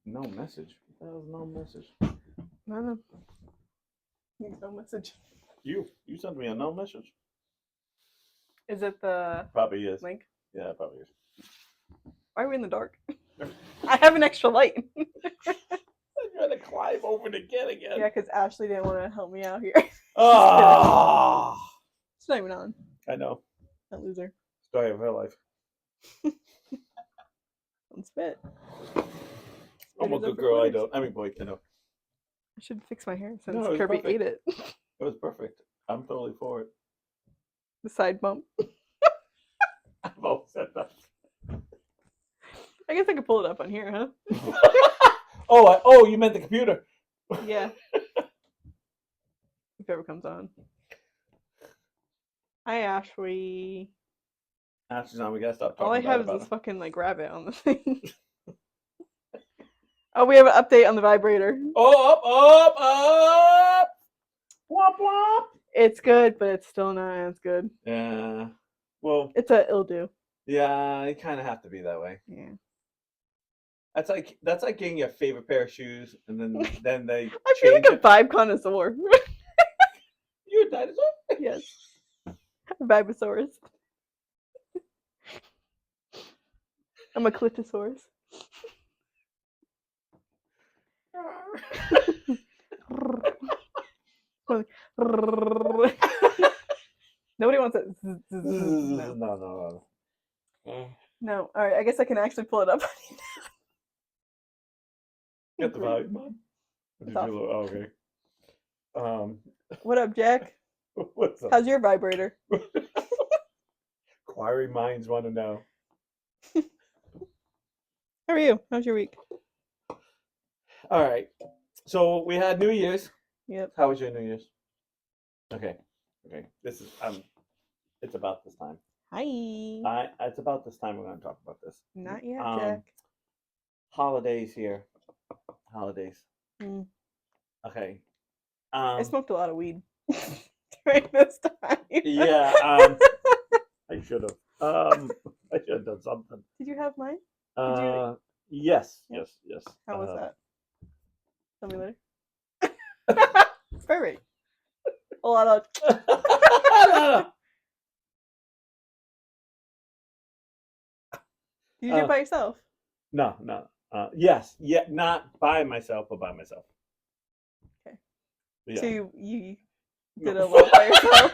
No message. That was no message. No. No message. You sent me a no message. Is it the Probably is. link? Yeah, it probably is. Why are we in the dark? I have an extra light. I'm trying to climb over to get again. Yeah, because Ashley didn't want to help me out here. Oh, It's not even on. I know. That loser. Story of her life. Don't spit. I'm a good girl. I don't. I mean, boy, I know. I should fix my hair since No, it was Kirby perfect. ate it. It was perfect. I'm totally for it. The side bump. I've always said that. I guess I could pull it up on here, huh? Oh, you meant the computer. Yeah. If it ever comes on. Hi, Ashley. Ashley's on. We gotta stop talking All I have is about this fucking like rabbit on the thing. Oh, we have an update on the vibrator. Oh, up. Womp womp. It's good, but it's still not as good. Yeah. Well, It's a it'll do. yeah, you kind of have to be that way. Yeah. That's like getting your favorite pair of shoes, and then they. I feel like a vibe connoisseur. You're a dinosaur. Yes. A vibosaurus. I'm a clitosaurus. Nobody wants it. No. No. No. All right. I guess I can actually pull it up. Get the volume on. Okay. What up, Jack? What's up? How's your vibrator? Inquiring minds want to know. How are you? How's your week? All right. So we had New Year's. Yep. How was your New Year's? Okay. This is it's about this time. Hi. It's about this time we're going to talk about this. Not yet, Jack. Holidays here. Holidays. Mm. Okay. I smoked a lot of weed during this time. Yeah. I should have. I should have done something. Did you have mine? Yes. Yeah. Yes. How was that? Tell me later. Perfect. A lot of. Did you do it by yourself? No. Yes. Yeah. Not by myself, but by myself. Okay. Yeah. So you did a lot by yourself,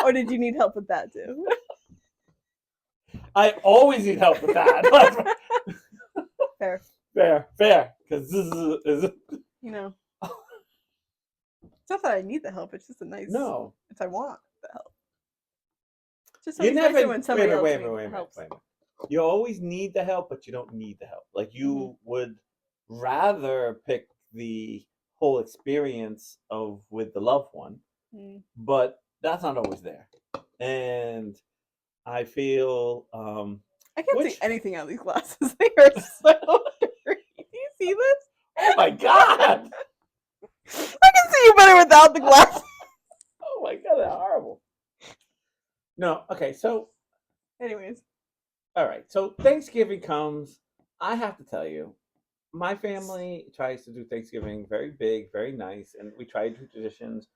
or did you need help with that too? I always need help with that. Fair. Because this is. You know. It's not that I need the help. It's just a nice. No. It's I want the help. Just You never. nicer when somebody else helps. Wait. You always need the help, but you don't need the help. Like you would rather pick the whole experience of with the loved one, but that's not always there. And I feel I can't see anything out of these glasses. They are so dirty. Do you see this? Oh my god! I can see you better without the glasses. Oh my god, they're horrible. No, okay, so anyways. All right, so Thanksgiving comes. I have to tell you, my family tries to do Thanksgiving very big, very nice, and we try to do traditions.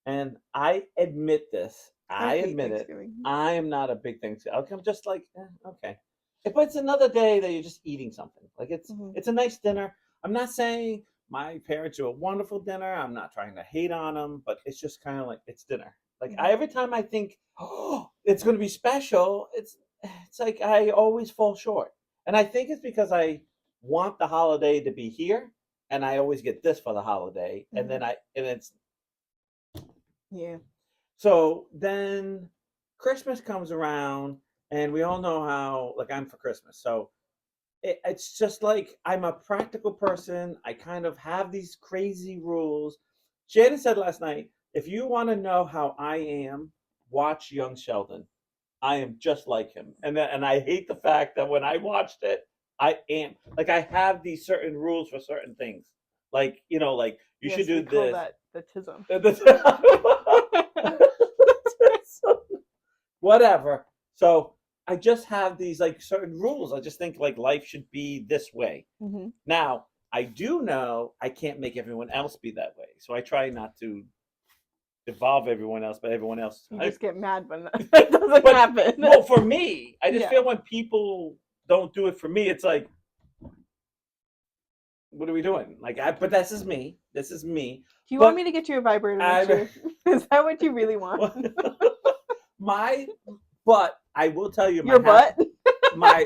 And I admit this. I admit it. I am not a big Thanksgiving. I'm just like, okay. But it's another day that you're just eating something. Like it's a nice dinner. I'm not saying my parents do a wonderful dinner. I'm not trying to hate on them, but it's just kind of like it's dinner. Like every time I think, oh, it's going to be special, it's like I always fall short. And I think it's because I want the holiday to be here, and I always get this for the holiday, and then it's So then Christmas comes around, and we all know how like I'm for Christmas. So it's just like I'm a practical person. I kind of have these crazy rules. Shannon said last night, if you want to know how I am, watch Young Sheldon. I am just like him. And I hate the fact that when I watched it, I am like I have these certain rules for certain things. Like, like you should do this. Call that the tism. Whatever. So I just have these like certain rules. I just think like life should be this way. Hmm. Now, I do know I can't make everyone else be that way. So I try not to evolve everyone else, but everyone else. You just get mad when that doesn't But happen. well, for me, I just Yeah. feel when people don't do it for me, it's like, what are we doing? Like, but this is me. This is me. Do you want But me to get you a vibrator next I, year? Is that what you really want? my, but I will tell you, Your butt? my,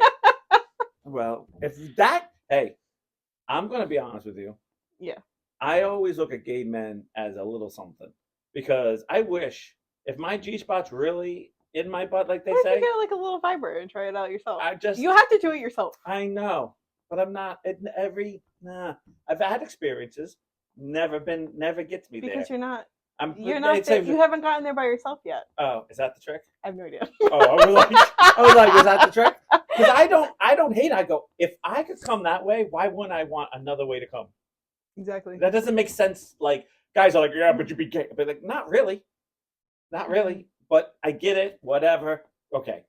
well, if that, hey, I'm gonna be honest with you. Yeah. I always look at gay men as a little something because I wish if my G spot's really in my butt, like they What if you say, get like a little vibrator and try it out yourself? I just You have to do it yourself. I know, but I'm not. Nah. I've had experiences, never gets me Because there. you're not there. You haven't gotten there by yourself yet. Oh, is that the trick? I have no idea. Oh, I was like, is that the trick? Because I don't hate. I go, if I could come that way, why wouldn't I want another way to come? Exactly. That doesn't make sense. Like guys are like, yeah, but you be gay. But like, not really, not really. But I get it. Whatever. Okay.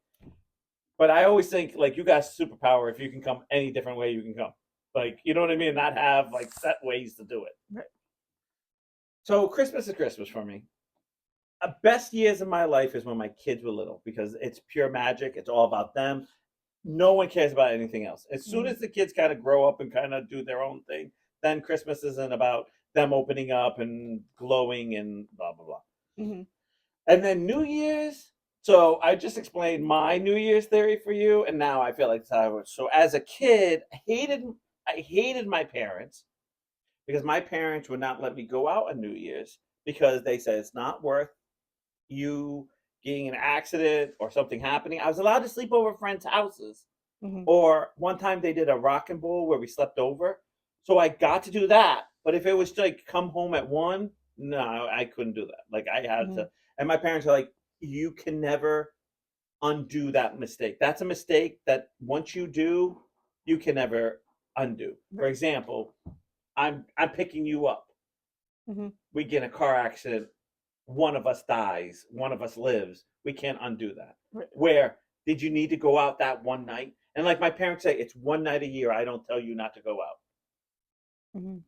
But I always think like you got superpower if you can come any different way you can come. Like you know what I mean? Not have like set ways to do it. Right. So Christmas is Christmas for me. Best years of my life is when my kids were little because it's pure magic. It's all about them. No one cares about anything else. As soon as the kids kind of grow up and kind of do their own thing, then Christmas isn't about them opening up and glowing and blah blah blah. Mm-hmm. And then New Year's. So I just explained my New Year's theory for you, and now I feel like it's how I was. So as a kid, I hated my parents because my parents would not let me go out on New Year's because they said it's not worth you getting in an accident or something happening. I was allowed to sleep over friends' houses. Mm-hmm. Or one time they did a rock and bowl where we slept over. So I got to do that. But if it was like come home at 1, no, I couldn't do that. Like I had to, and my parents are like, you can never undo that mistake. That's a mistake that once you do, you can never undo. For example, I'm picking you up. Mm-hmm. We get in a car accident, one of us dies, one of us lives. We can't undo that. Right. Where did you need to go out that one night? And like my parents say, it's one night a year. I don't tell you not to go out. Mm-hmm.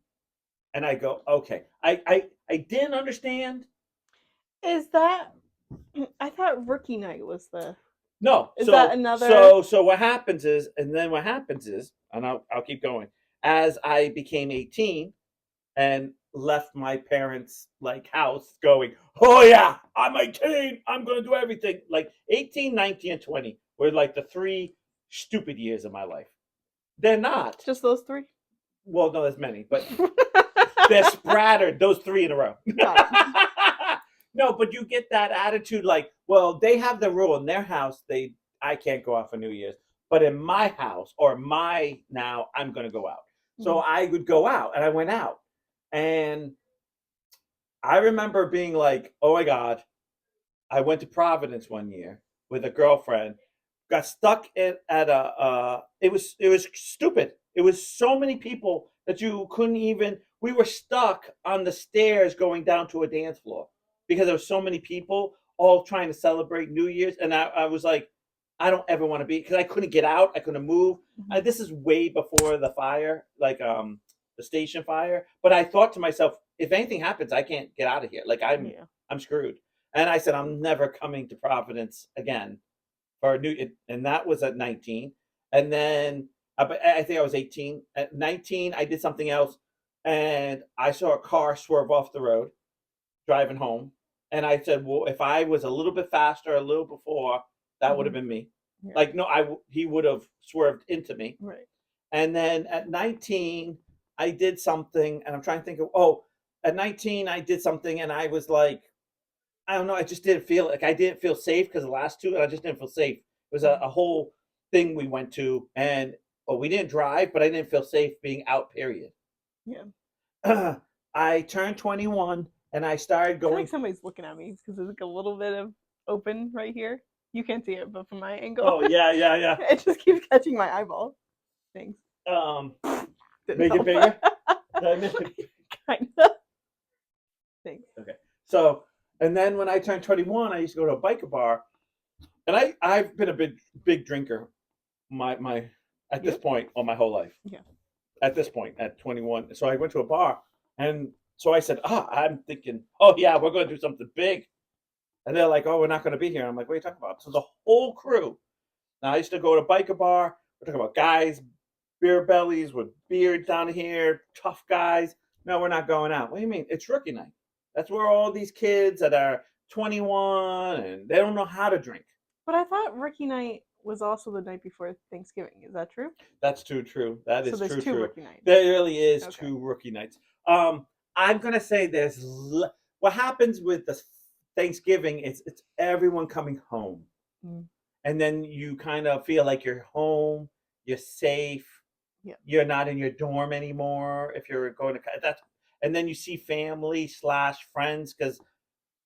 And I go, okay. I didn't understand. Is that? I thought Rookie Night was the. No. Is that another? So what happens is, and I'll keep going. As I became 18 and left my parents' like house going, oh yeah, I'm 18, I'm gonna do everything. Like 18, 19, and 20 were like the 3 stupid years of my life. They're not. Just those 3? Well, no, there's many, but they're splattered, those 3 in a row. No, but you get that attitude like, well, they have the rule in their house, I can't go out for New Year's. But in my house or now, I'm gonna go out. So I would go out and I went out. And I remember being like, oh my God, I went to Providence one year with a girlfriend, got stuck at it was stupid. It was so many people that you couldn't even, we were stuck on the stairs going down to a dance floor because there were so many people all trying to celebrate New Year's. And I was like, I don't ever want to be, because I couldn't get out. I couldn't move. This is way before the fire, like the station fire. But I thought to myself, if anything happens, I can't get out of here. Like I'm screwed. And I said, I'm never coming to Providence again for a and that was at 19. And then I think I was 18. At 19, I did something else, and I saw a car swerve off the road driving home. And I said, well, if I was a little bit faster, a little before, that would have been me. Yeah. Like, no, he would have swerved into me. Right. And then at 19, I did something, and I'm trying to think of, at 19, I did something, and I was like, I don't know, I just didn't feel like I didn't feel safe because the last 2, and I just didn't feel safe. It was a whole thing we went to, and we didn't drive, but I didn't feel safe being out, period. Yeah. I turned 21, and I started going. I feel like somebody's looking at me because there's like a little bit of open right here. You can't see it, but from my angle. Oh, yeah. It just keeps catching my eyeball. Thanks. Make it bigger? Kind of. Thanks. Okay. So, and then when I turned 21, I used to go to a biker bar, And I've been a big drinker my at this You? point all my whole life. Yeah. At this point, at 21, so I went to a bar, and so I said, I'm thinking, oh yeah, we're going to do something big, and they're like, oh, we're not going to be here. I'm like, what are you talking about? So the whole crew. Now I used to go to biker bar. We're talking about guys, beer bellies with beards down here, tough guys. No, we're not going out. What do you mean? It's rookie night. That's where all these kids that are 21 and they don't know how to drink. But I thought rookie night was also the night before Thanksgiving. Is that true? That's too true. That So is there's true. two True. rookie nights. There really is Okay. two rookie nights. I'm gonna say what happens with the Thanksgiving. It's everyone coming home, Mm. and then you kind of feel like you're home. You're safe. Yeah. You're not in your dorm anymore. If you're going to that's, and then you see family slash friends because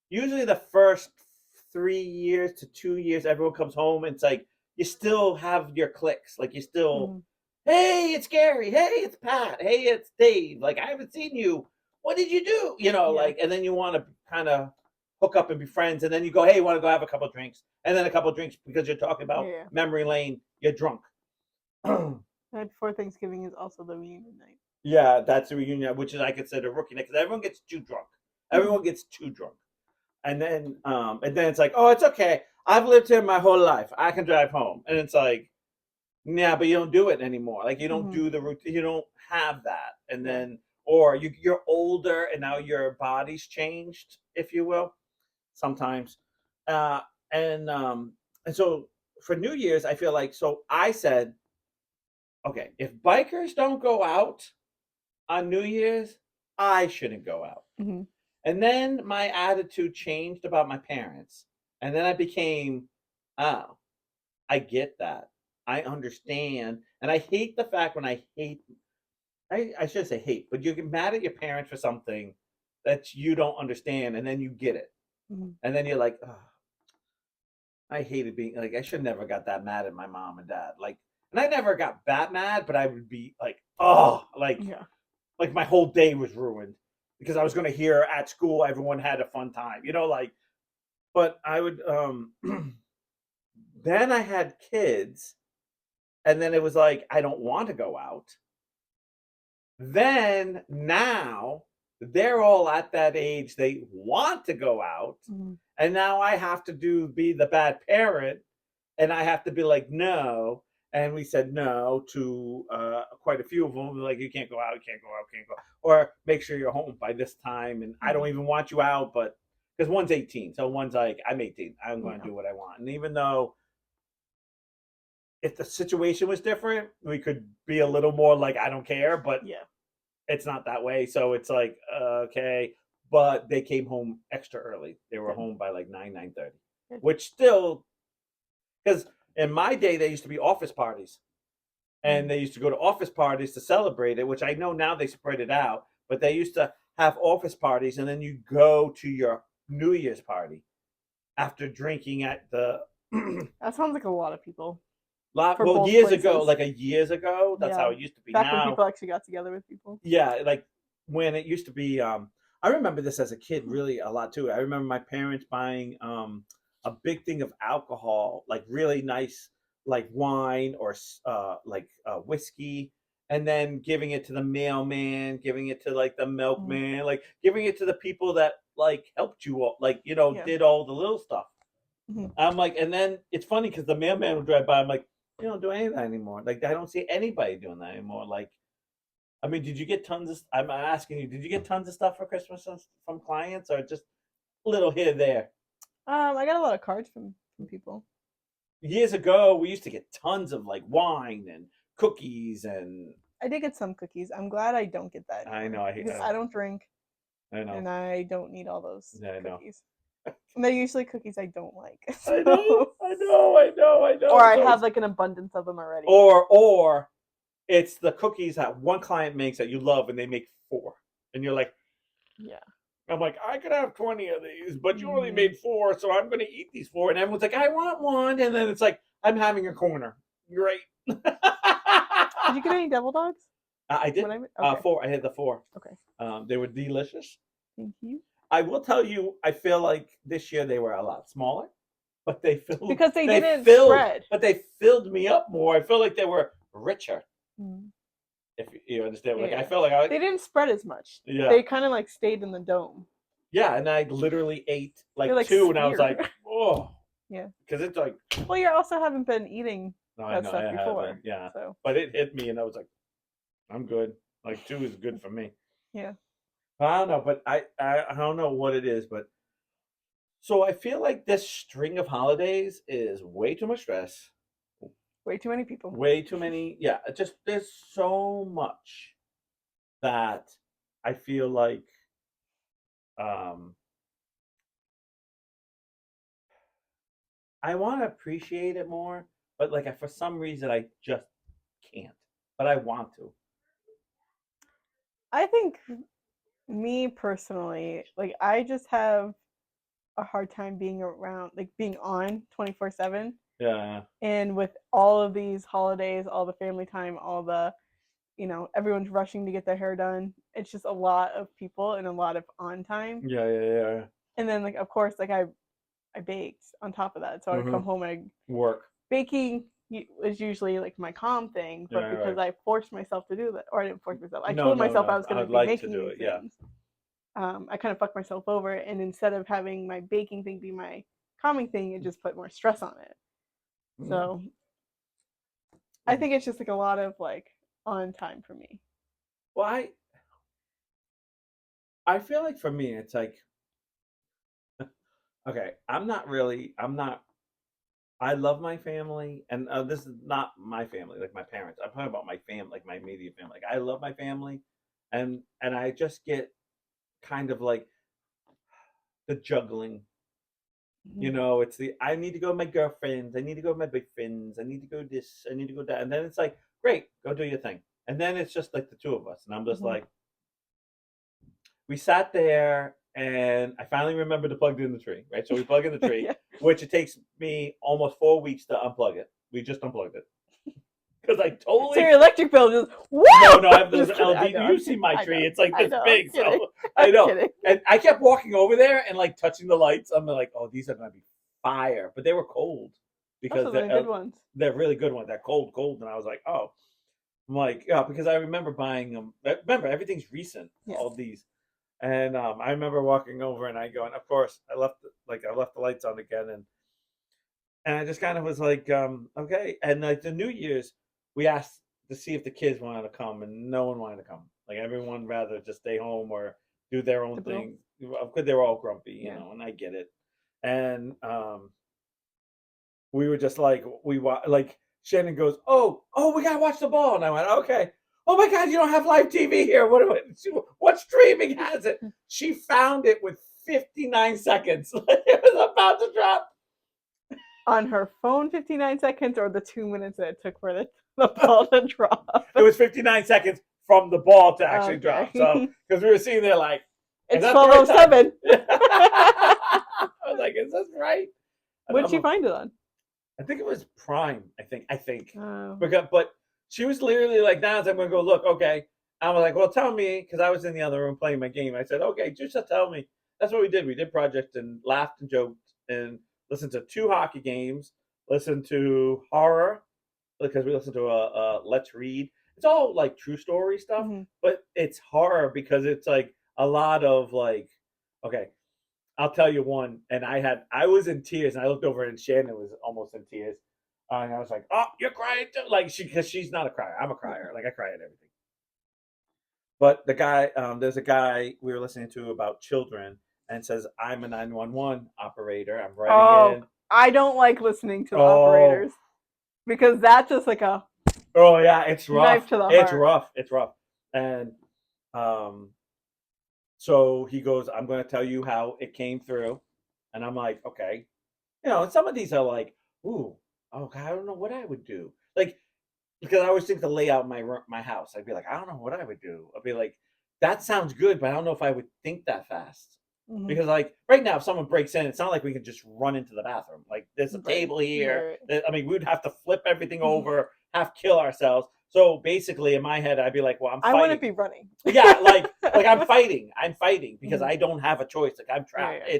usually the first 3 years to 2 years, everyone comes home and it's like you still have your cliques. Like you still, Mhm. hey, it's Gary. Hey, it's Pat. Hey, it's Dave. Like I haven't seen you. What did you do? Yeah. Like, and then you want to kind of hook up and be friends, and then you go, hey, you want to go have a couple drinks, and then a couple drinks because you're talking about Yeah. memory lane. You're drunk. Night before Thanksgiving is also the reunion night. Yeah, that's a reunion, which is I consider rookie night because everyone gets too drunk. Everyone gets too drunk. And then it's like, oh, it's okay. I've lived here my whole life. I can drive home. And it's like, yeah, but you don't do it anymore. Like you don't Mhm. do the routine. You don't have that. And Yeah. then, or you're older and now your body's changed, if you will, sometimes. Uh, and so for New Year's, I feel like so I said, okay, if bikers don't go out on New Year's, I shouldn't go out. Mhm. And then my attitude changed about my parents. And then I became, oh, I get that. I understand. And I hate the fact when I should say hate, but you get mad at your parents for something that you don't understand and then you get it. Mhm. And then you're like, oh, I hated being like, I should never got that mad at my mom and dad. Like, and I never got that mad, but I would be like, oh, Yeah. like my whole day was ruined because I was going to hear at school everyone had a fun time, like. But I would then I had kids, and then it was like I don't want to go out. Then now they're all at that age they want to go out, Mhm. and now I have to be the bad parent, and I have to be like no. And we said no to quite a few of them. Like you can't go out, you can't go out, can't go, or make sure you're home by this time. And I don't Mhm. even want you out, but because one's 18, so one's like I'm 18, I'm going to Yeah. do what I want. And even though if the situation was different, we could be a little more like I don't care, but Yeah. it's not that way. So it's like okay, but they came home extra early. They were Good. home by like 9:30, Good. which still because in my day there used to be office parties, and Mhm. they used to go to office parties to celebrate it. Which I know now they spread it out, but they used to have office parties, and then you go to your New Year's party after drinking at the That sounds like a lot of people lot. for Well, both years ago, places. like a years ago, that's how Yeah. it used to be. Back when Now people actually got together with people. yeah, like when it used to be I remember this as a kid really a lot too. I remember my parents buying a big thing of alcohol, like really nice like wine or like whiskey, and then giving it to the mailman, giving it to like the Mhm. milkman, like giving it to the people that like helped you all, like Yeah. did all the little stuff. Mhm. I'm like, and then it's funny because the mailman would drive by. I'm like, you don't do any of that anymore. Like I don't see anybody doing that anymore. Like I mean, did you get tons of? I'm asking you, did you get tons of stuff for Christmas from clients, or just a little here there? I got a lot of cards from people. Years ago, we used to get tons of like wine and cookies, and I did get some cookies. I'm glad I don't get that I anymore know, because I don't drink I know, and I don't need all those I know, cookies. And they're usually cookies I don't like. I know, So I know, I know, I or know. I So have it's like an abundance of them already. or it's the cookies that one client makes that you love, and they make four, and you're like, Yeah. I'm like, I could have 20 of these, but you only Mhm. made four, so I'm going to eat these four. And everyone's like, I want one. And then it's like, I'm having a corner. Great. Did you get any devil dogs? I did When okay. four. I had the four. Okay. They were delicious. Thank you. I will tell you, I feel like this year they were a lot smaller. but they filled Because they they didn't filled spread. but they filled me up more. I feel like they were richer. Mm. If you understand, like I Yeah. felt like They didn't spread as much. yeah, They kind of like stayed in the dome. yeah, and I literally ate They're like like two, and I was sphere. like, oh, Yeah. because it's like, Well, you also haven't been eating no, I that know I stuff haven't, before, yeah, so but it hit me, and I was like, I'm good. Like two is good for me. yeah. I don't know, but I don't know what it is, but so I feel like this string of holidays is way too much stress, Way too many people. way too many. Yeah, just there's so much that I feel like um I want to appreciate it more, but like for some reason I just can't. But I want to. I think me personally, like I just have a hard time being around, like being on 24/7. Yeah, And with all of these holidays, all the family time, all the, everyone's rushing to get their hair done. It's just a lot of people and a lot of on time. yeah, yeah, yeah. And then like of course like I baked on top of that. So I Mm-hmm. come home and Work. baking is usually like my calm thing, Yeah, but because right. I forced myself to do that, or I didn't force myself, I No, told no, myself I no. was going to I'd be like to making do these it. Yeah. things. I kind of fucked myself over, and instead of having my baking thing be my calming thing, it just put more stress on it. Mm. So I think it's just like a lot of like on time for me. Well, I feel like for me it's like okay, I'm not really I'm not I love my family, and this is not my family, like my parents. I'm talking about my family, like my immediate family. Like I love my family, and I just get kind of like the juggling. Mm-hmm. It's the I need to go with my girlfriends, I need to go with my boyfriends, I need to go this, I need to go that, and then it's like, great, go do your thing, and then it's just like the two of us, and I'm just Mm-hmm. like, we sat there, and I finally remembered to plug it in the tree, right? So we plug in the tree, Yeah. which it takes me almost 4 weeks to unplug it. We just unplugged it because I So totally your electric bill just no, whoa. no, I have those Just kidding. I LD. know. You I'm see kidding. my I know. tree? It's like I this know. I'm big, kidding. so I I'm know. kidding. And I kept walking over there and like touching the lights. I'm like, oh, these are gonna be fire, but they were cold Those because are the good ones. they're really good ones. They're cold, cold, and I was like, oh, I'm like, yeah, because I remember buying them. Remember, everything's recent. Yes. All these, and I remember walking over and I go, and of course, I left the lights on again, and I just kind of was like, okay. And like the New Year's, we asked to see if the kids wanted to come, and no one wanted to come. Like everyone rather just stay home or do their own Typical. thing. Because they were all grumpy, Yeah. and I get it. And we were just like, like Shannon goes, oh, we gotta watch the ball, and I went, okay. Oh my God, you don't have live TV here. What streaming has it? She found it with 59 seconds. It was about to drop. On her phone, 59 seconds, or the 2 minutes that it took for the ball to drop. It was 59 seconds from the ball to actually Okay. drop. So, because we were sitting there like, is It's that the right time? 12:07. I was like, is this right? And What'd she find it on? I think it was Prime. I think. Oh. But she was literally like, now I'm going to go look. Okay. I was like, well, tell me, because I was in the other room playing my game. I said, okay, just tell me. That's what we did. We did project and laughed and joked and listened to 2 hockey games, listened to horror, because we listened to a Let's Read. It's all like true story stuff, Mm-hmm. but it's horror because it's like a lot of like, okay, I'll tell you one. And I was in tears, and I looked over and Shannon was almost in tears. And I was like, oh, you're crying too? Like, because she's not a crier. I'm a crier. Like, I cry at everything. But the guy, there's a guy we were listening to about children and says, I'm a 911 operator. I'm writing Oh, in. I don't like listening to the Oh, operators because that's just like a oh yeah, it's knife rough. to the It's heart. rough. It's rough. And um, so he goes, I'm going to tell you how it came through. And I'm like, okay. And some of these are like, ooh, oh God, I don't know what I would do. Like, because I always think to lay out my house. I'd be like, I don't know what I would do. I'd be like, that sounds good, but I don't know if I would think that fast. Mm-hmm. Because like right now, if someone breaks in, it's not like we can just run into the bathroom. Like there's a Right. table here. Right. I mean, we'd have to flip everything over, half kill ourselves. So basically, in my head, I'd be like, well, I'm fighting. I wouldn't be running. Yeah, like I'm fighting. I'm fighting because Mhm. I don't have a choice. Like I'm trapped. Yeah.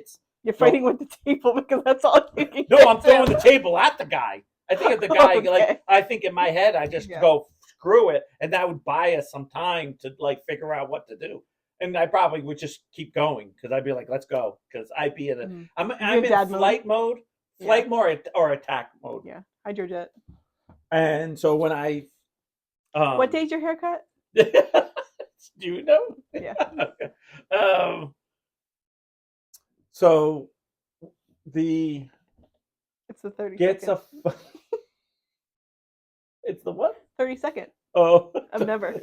You're fighting with the table because that's all you can No, get I'm throwing to. the table at the guy. I think if the guy Okay. I think in my head I just Yeah. go screw it, and that would buy us some time to figure out what to do. And I probably would just keep going because I'd be like, let's go, because I'd be in Mhm. I'm You'd be in in dad mode. flight mode, Yeah. or attack mode. Yeah. Hydrojet. And so when I What day's your haircut? do you know? Yeah. um, so the It's the 30 gets seconds. it's the what? 32nd Oh, of never.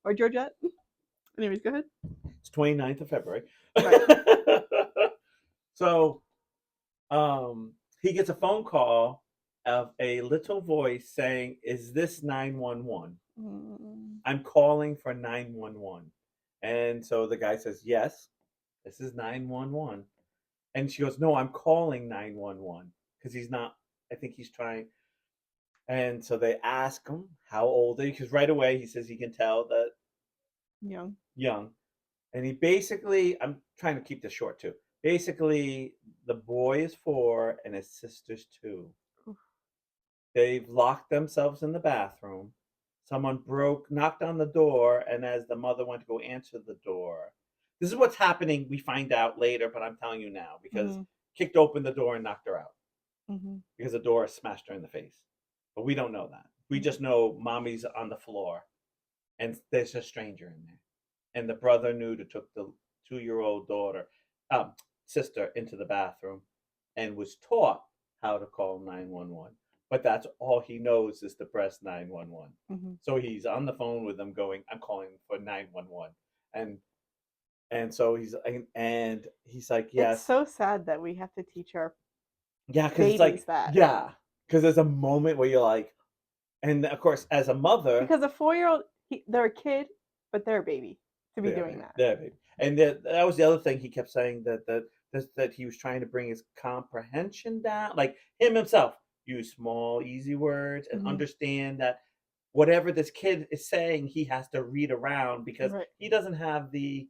Or Georgette. Anyways, go ahead. It's 29th of February. Right. So he gets a phone call of a little voice saying, "Is this 911? Mm. I'm calling for 911." And so the guy says, "Yes, this is 911." And she goes, "No, I'm calling 911 because he's not, I think he's trying." And so they ask him, "How old are you?" Because right away he says he can tell that Young. young. And he basically, I'm trying to keep this short too. Basically, the boy is 4 and his sister's 2. They've locked themselves in the bathroom. Someone knocked on the door, and as the mother went to go answer the door, this is what's happening. We find out later, but I'm telling you now because kicked open the door and knocked her out because the door smashed her in the face. But we don't know that. We just know mommy's on the floor and there's a stranger in there. And the brother knew to took the 2-year-old daughter, sister into the bathroom and was taught how to call 911. But that's all he knows is to press 911. So he's on the phone with them going, "I'm calling for 911." And so he's like, It's "Yes." so sad that we have to teach our Yeah, because it's babies like, that. yeah. Because there's a moment where you're like, and of course, as a mother, Because a 4-year-old, they're a kid, but they're a baby to be doing that. yeah, baby. And that was the other thing he kept saying, that he was trying to bring his comprehension down, like him himself, use small, easy words and understand that whatever this kid is saying, he has to read around because Right. he doesn't have the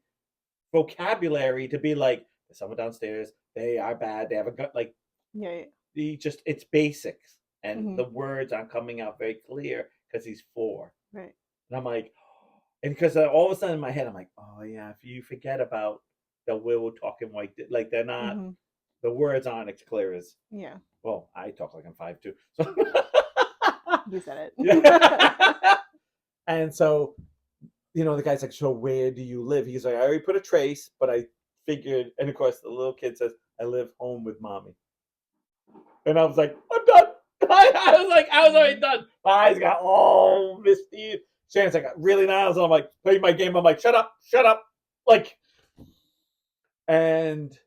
vocabulary to be like, "There's someone downstairs. They are bad. They have a gut." Like, Yeah. it's basics, and the words aren't coming out very clear because he's 4. Right. And I'm like, and because all of a sudden in my head, I'm like, oh yeah, if you forget about the Will talking like they're not, the words aren't as clear as, Yeah. well, I talk like I'm 5 too. So You said it. yeah. And so, the guy's like, "So where do you live?" He's like, "I already put a trace, but I figured," and of course the little kid says, "I live home with mommy." And I was like, "I'm done." I was like, I was already done. My eyes got all misty. Shannon's like, really nice. I'm like, playing my game. I'm like, shut up, shut up. Like, and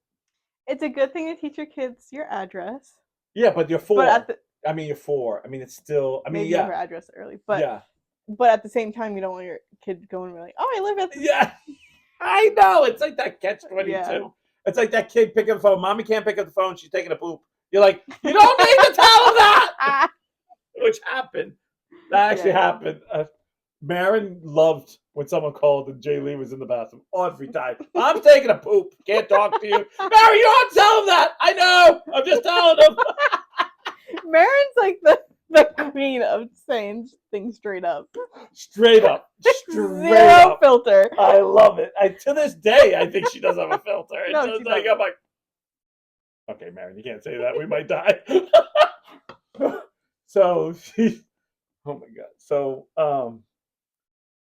It's a good thing to teach your kids your address. yeah, but you're But 4. I mean, you're 4. I mean, it's still, I mean, maybe her yeah. address early. But Yeah. but at the same time, you don't want your kid going and be like, "Oh, I live at the." Yeah. I know. It's like that catch 22. Yeah. It's like that kid picking the phone. Mommy can't pick up the phone. She's taking a poop. You're like, you don't need to tell them that. Which happened. That actually happened. Marin loved when someone called and Jay Lee was in the bathroom every time. "I'm taking a poop. Can't talk to you." "Marin, you don't tell him that." "I know. I'm just telling him." Marin's like the queen of saying things straight up. Straight up. Zero filter. I love it. To this day, I think she doesn't have a filter. No, It's she like, doesn't. I'm like, okay, Marin, you can't say that. We might die. So she, oh my God. So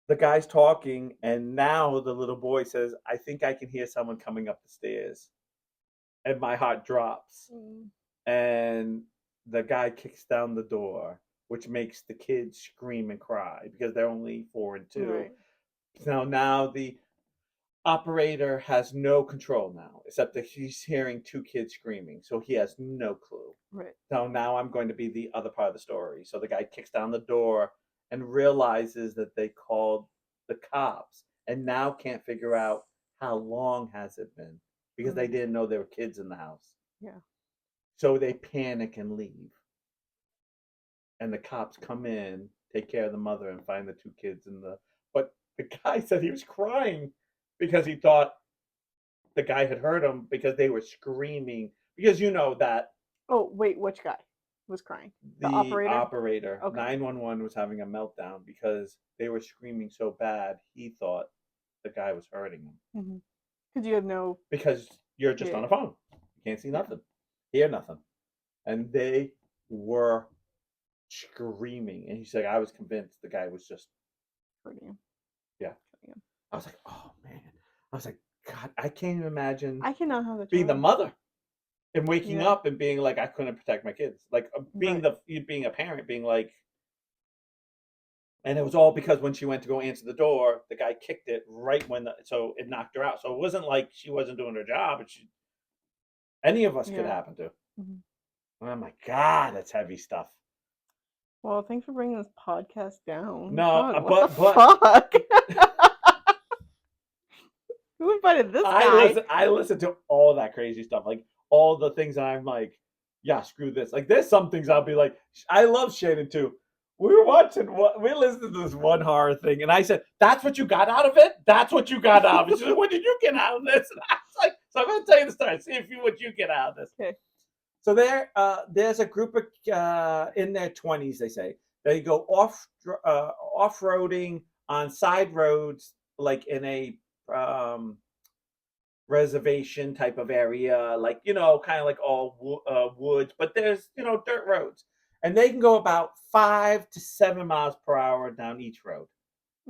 the guy's talking, and now the little boy says, "I think I can hear someone coming up the stairs." And my heart drops. And the guy kicks down the door, which makes the kids scream and cry because they're only 4 and 2. Right. So now the operator has no control now, except that he's hearing 2 kids screaming, so he has no clue. Right. So now I'm going to be the other part of the story. So the guy kicks down the door and realizes that they called the cops, and now can't figure out how long has it been because they didn't know there were kids in the house. Yeah. So they panic and leave. And the cops come in, take care of the mother, and find the 2 kids in the. But the guy said he was crying because he thought the guy had heard them because they were screaming. Because you know that Oh wait, which guy was crying? The the operator. operator, Okay. 911, was having a meltdown because they were screaming so bad he thought the guy was hurting him. Because you have no. Because you're just Yeah. on a phone. You can't see Yeah. nothing, hear nothing. And they were screaming. And he's like, I was convinced the guy was just, Hurting him. yeah. Hurting him. I was like, oh man. I was like, God, I can't even imagine I cannot have a being the child. mother and waking Yeah. up and being like, I couldn't protect my kids. Like being Right. being a parent, being like, and it was all because when she went to go answer the door, the guy kicked it right when so it knocked her out. So it wasn't like she wasn't doing her job, but any of us could Yeah. happen to. Mhm. Oh my God, that's heavy stuff. Well, thanks for bringing this podcast down. No, God, what the but fuck? Who invited this guy? I listen to all that crazy stuff, like all the things that I'm like, yeah, screw this. Like there's some things I'll be like, I love Shannon too. We were watching what we listened to this one horror thing, and I said, "That's what you got out of it. That's what you got out of it." She said, "What did you get out of this?" And I was like, "So I'm going to tell you the story. See if you what you get out of this." Okay. So there's a group of in their 20s. They say they go off roading on side roads, like in a reservation type of area, like kind of like all woods, but there's dirt roads, and they can go about 5 to 7 miles per hour down each road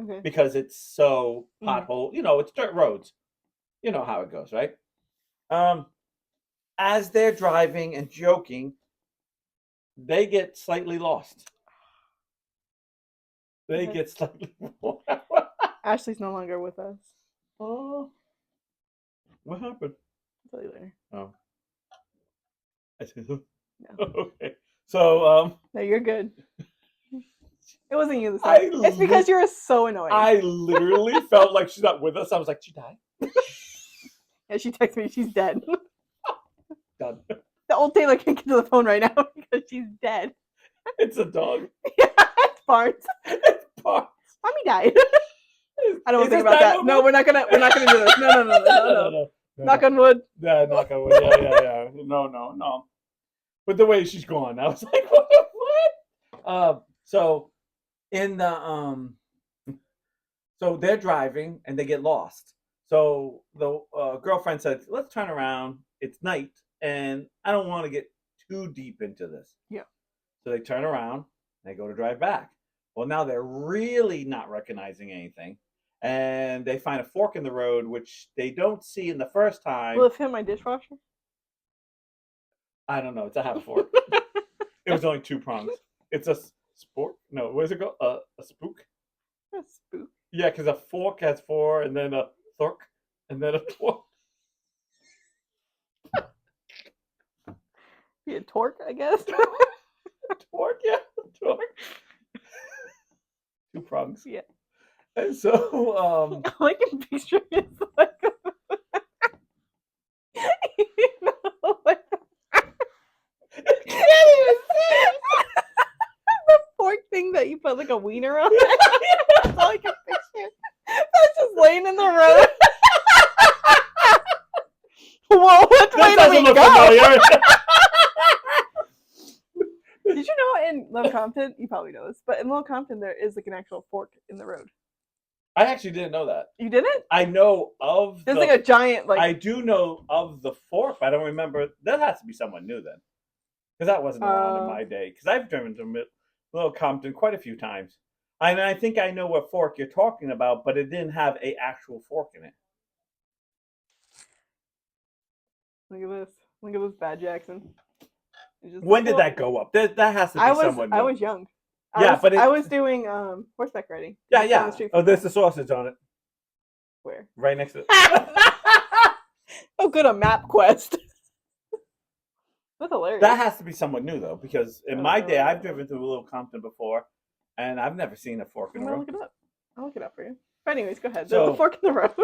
Okay. because it's so pothole. It's dirt roads. You know how it goes, right? Um, as they're driving and joking, they get slightly lost. They Okay. get slightly. Ashley's no longer with us. Oh, what happened? I'll tell you later. Oh, I see. No. Okay. So No, you're good. It wasn't you this I time. It's because you're so annoying. I literally felt like she's not with us. I was like, she died. Yeah, she texted me. She's dead. Done. The old Taylor can't get to the phone right now because she's dead. It's a dog. Yeah, it's Barnes. It's Barnes. Mommy died. I don't want Is to think this about that. 911? No, we're not gonna do this. No. Knock on wood. Yeah, knock on wood. Yeah. No. But the way she's gone, I was like, what? So in the so they're driving and they get lost. So the girlfriend said, "Let's turn around. It's night, and I don't want to get too deep into this." Yeah. So they turn around and they go to drive back. Well, now they're really not recognizing anything, and they find a fork in the road, which they don't see in the first time. Will it fit my dishwasher? I don't know. It's a half fork. It was only 2 prongs. It's a spork. No, what is it called? A spook. A spook. Yeah, because a fork has 4, and then a fork, and then a fork. Be a torque, I guess. Torque, yeah, torque. 2 prongs. Yeah. And so, I can picture it like, like the fork thing that you put like a wiener on. That's all I can picture. That's just laying in the road. Whoa, which way do we go? Did you know in Little Compton, you probably know this, but in Little Compton there is like an actual fork in the road. I actually didn't know that. You didn't? I know of There's like a giant like. I do know of the fork, but I don't remember. That has to be someone new then, because that wasn't around in my day. Because I've driven to Little Compton quite a few times, and I think I know what fork you're talking about, but it didn't have a actual fork in it. Look at this. Look at this, Bad Jackson. When did that go up? That has to be someone new. I was young. Yeah, but I was doing horseback riding. Yeah. Oh, there's the sausage on it. Where? Right next to it. Oh, good, a map quest. That's hilarious. That has to be someone new though, because in my day, I've driven through Little Compton before, and I've never seen a fork in the road. Look it up. I'll look it up for you. But anyways, go ahead. So, there's a fork in the road.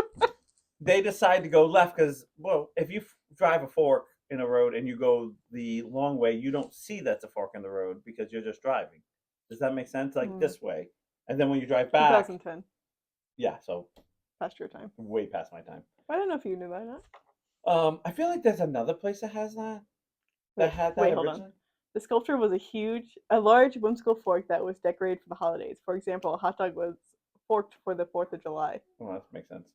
They decide to go left because, well, if you drive a fork in a road and you go the long way, you don't see that's a fork in the road because you're just driving. Does that make sense? Like this way, and then when you drive back, 2010. Yeah, so past your time. Way past my time. I don't know if you knew that or not. I feel like there's another place that has that. That Wait, had that wait, hold on. originally. The sculpture was a large whimsical fork that was decorated for the holidays. For example, a hot dog was forked for the 4th of July. Well, that makes sense.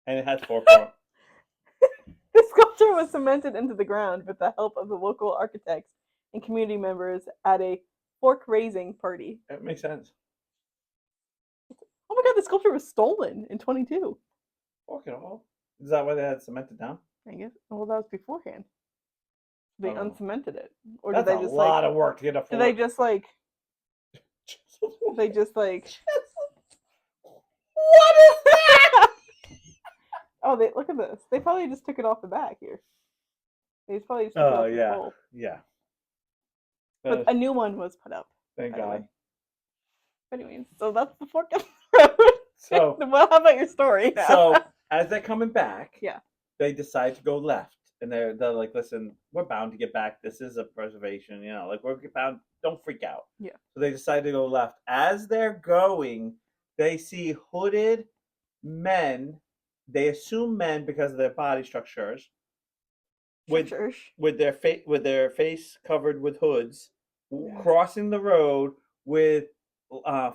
And it has 4 The sculpture was cemented into the ground with the help of the local architects and community members at a fork raising party. It makes sense. Oh my god, the sculpture was stolen in 22. Fork it all. Is that why they had cemented down? I guess. Well, that was beforehand. I They don't know. uncemented it, or did That's a they just like? lot of work to get a Did they fork. just like? Did they just like? What is that? Oh, they look at this. They probably just took it off the back here. They probably just took it Oh off the yeah, pole. yeah. But a new one was put up. Thank By the way. God. Anyways, so that's the fork of the road. So, Well, how about your story now? so as they're coming back, Yeah. they decide to go left, and they're like, "Listen, we're bound to get back. This is a preservation, like we're bound. Don't freak out." Yeah. So they decide to go left. As they're going, they see hooded men. They assume men because of their body structures, with with their face covered with hoods, Yeah. crossing the road with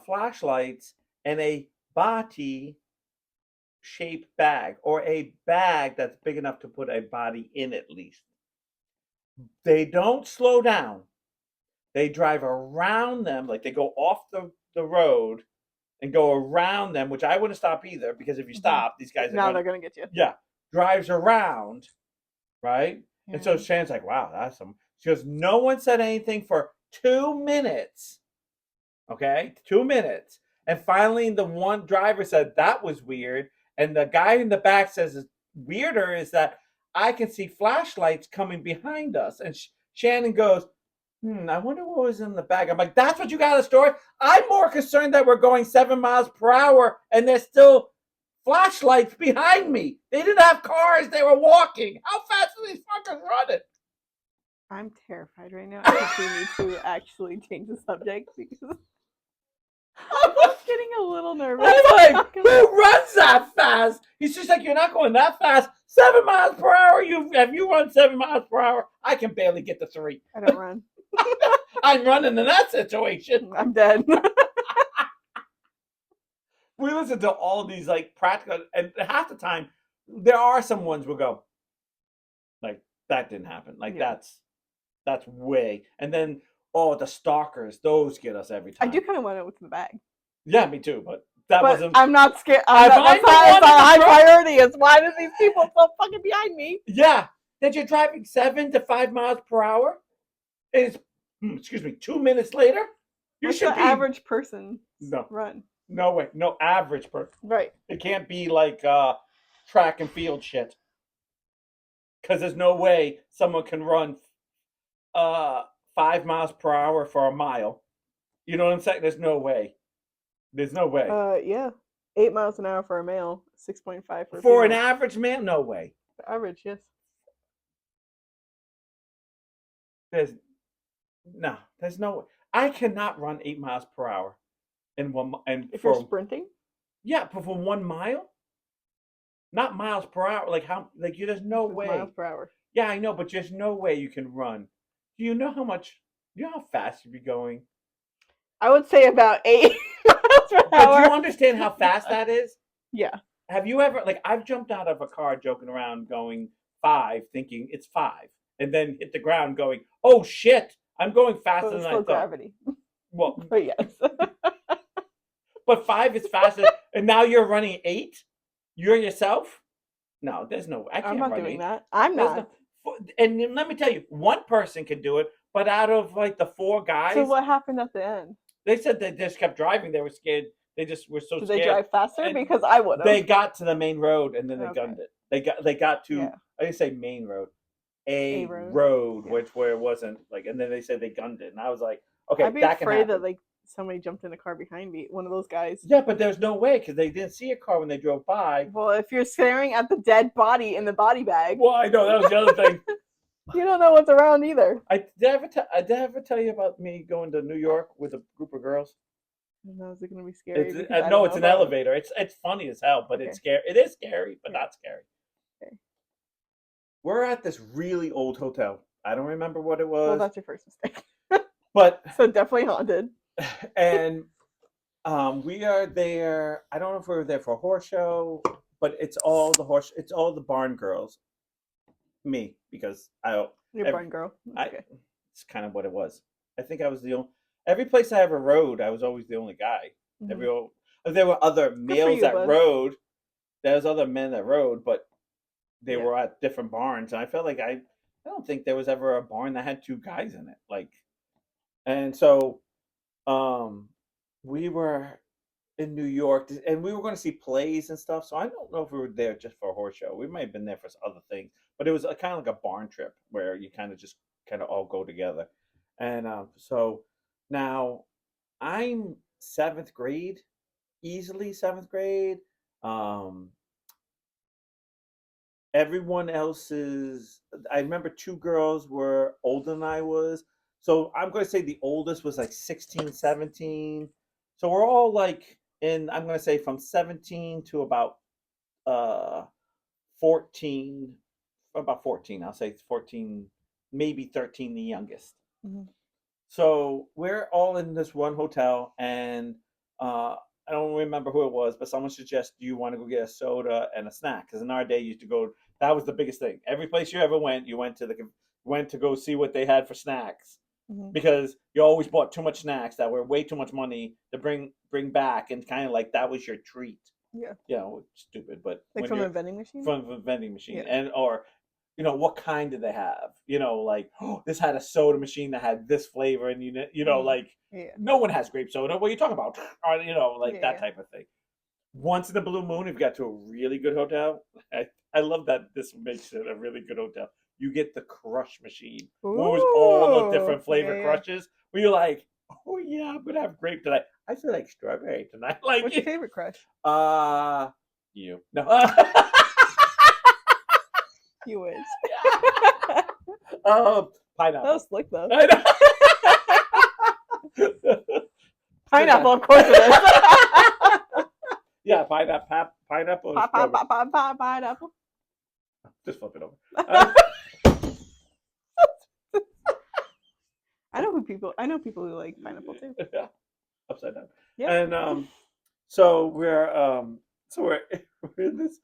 flashlights and a body shaped bag, or a bag that's big enough to put a body in at least. They don't slow down. They drive around them, like they go off the road and go around them, which I wouldn't stop either, because if you stop, these guys are Now going they're to, gonna get you. yeah, drives around, right? And so Yeah. Shannon's like, wow, that's some. She goes, no one said anything for 2 minutes. Okay, 2 minutes. And finally, the one driver said, that was weird. And the guy in the back says, weirder is that I can see flashlights coming behind us. And Shannon goes, I wonder what was in the bag. I'm like, that's what you got a story? I'm more concerned that we're going 7 miles per hour and there's still flashlights behind me. They didn't have cars. They were walking. How fast are these fuckers running? I'm terrified right now. I think we need to actually change the subject because I'm getting a little nervous. I'm like, who runs that fast? He's just like, you're not going that fast. 7 miles per hour. If you run 7 miles per hour, I can barely get to 3. I don't run. I'm running in that situation. I'm dead. We listen to all these like practical, and half the time there are some ones we'll go, like, that didn't happen. Like, Yeah. that's way. And then the stalkers, those get us every I time. do kind of want to know what's in the bag. Yeah, me too. But that wasn't. I'm not scared. That's not high priority. Is why do these people so fucking behind me? Yeah, that you're driving 7 to 5 miles per hour. And it's 2 minutes later. You should be average person. No. Run. No way. No average person. Right. It can't be like track and field shit. Because there's no way someone can run 5 miles per hour for a mile. You know what I'm saying? There's no way. There's no way. Yeah. 8 miles an hour for a male, 6.5 for a For an female. average man, no way. Average, yes. There's no way. I cannot run 8 miles per hour in one. And if you're sprinting. Yeah, but for 1 mile, not miles per hour. Like how? Like there's no way. Miles per hour. Yeah, I know, but there's no way you can run. Do you know how much? You know how fast you'd be going? I would say about 8 miles per hour. But do you understand how fast that is? Yeah. Have you ever, like, I've jumped out of a car joking around going 5, thinking it's 5, and then hit the ground going, oh shit, I'm going faster than I thought. Gravity. Well, but yes. But 5 is faster, and now you're running 8. You're yourself. No, there's no. I can't. I'm not run doing 8. that. I'm not. And let me tell you, one person can do it, but out of like the 4 guys. So what happened at the end? They said they just kept driving. They were scared. They just were so scared. Did they drive faster? And because I would have. They got to the main road and then they gunned it. They got to. Yeah. I didn't say main road. A road, yeah. Where it wasn't like, and then they said they gunned it, and I was like, okay, I'd be afraid that like somebody jumped in the car behind me, one of those guys. Yeah, but there's no way because they didn't see a car when they drove by. Well, if you're staring at the dead body in the body bag. Well, I know that was the other thing. You don't know what's around either. Did I ever tell you about me going to New York with a group of girls? No, is it going to be scary? No, it's an elevator. It's funny as hell, but it's scary. It is scary, but not scary. Okay. We're at this really old hotel. I don't remember what it Well, was, that's your first mistake. but So definitely haunted. and we are there. I don't know if we were there for a horse show, but it's all the barn girls. Me, because You're a every, barn girl. That's I okay. it's kind of what it was. I think I was the only every place I ever rode, I was always the only guy. Hmm. Every there were other Good for males you, that bud. rode. There was other men that rode, but they Yeah. were at different barns, and I felt like I don't think there was ever a barn that had two guys in it. Like, and so um, we were in New York, and we were going to see plays and stuff. So I don't know if we were there just for a horse show. We might have been there for other things, but it was kind of like a barn trip where you kind of just kind of all go together. And so now I'm seventh grade, easily seventh grade. Um, Everyone else's, I remember two girls were older than I was. So I'm going to say the oldest was like 16, 17. So we're all like I'm going to say from 17 to uh 14, about 14. I'll say 14, maybe 13, the youngest. Hmm. So we're all in this one hotel, and uh, I don't remember who it was, but someone suggested, "Do you want to go get a soda and a snack?" Because in our day, you used to go. That was the biggest thing. Every place you ever went, you went to go see what they had for snacks, Hmm. because you always bought too much snacks that were way too much money to bring back, and kind of like that was your treat. Yeah. You know, stupid, but Like when from a you're vending machine. from a vending machine, Yeah. and or what kind did they have? Like, oh, this had a soda machine that had this flavor, and Mm. like, Yeah. no one has grape soda. What are you talking about? Or, like that Yeah. type of thing. Once in a blue moon, if you got to a really good hotel, I love that this makes it a really good hotel. You get the crush machine, where it was all the Ooh. different Yeah. flavor Yeah. crushes. Where you're like, oh yeah, I'm gonna have grape tonight. I feel like strawberry tonight. Like, What's your favorite crush? uh, you no. You wish. That was Pineapple. slick though. I know. Pineapple, of course it is. Yeah, pineapple and strawberry. Pineapple. Just flip it over. I know people who like pineapple too. Yeah, upside down. Yep. And so we're we're in this.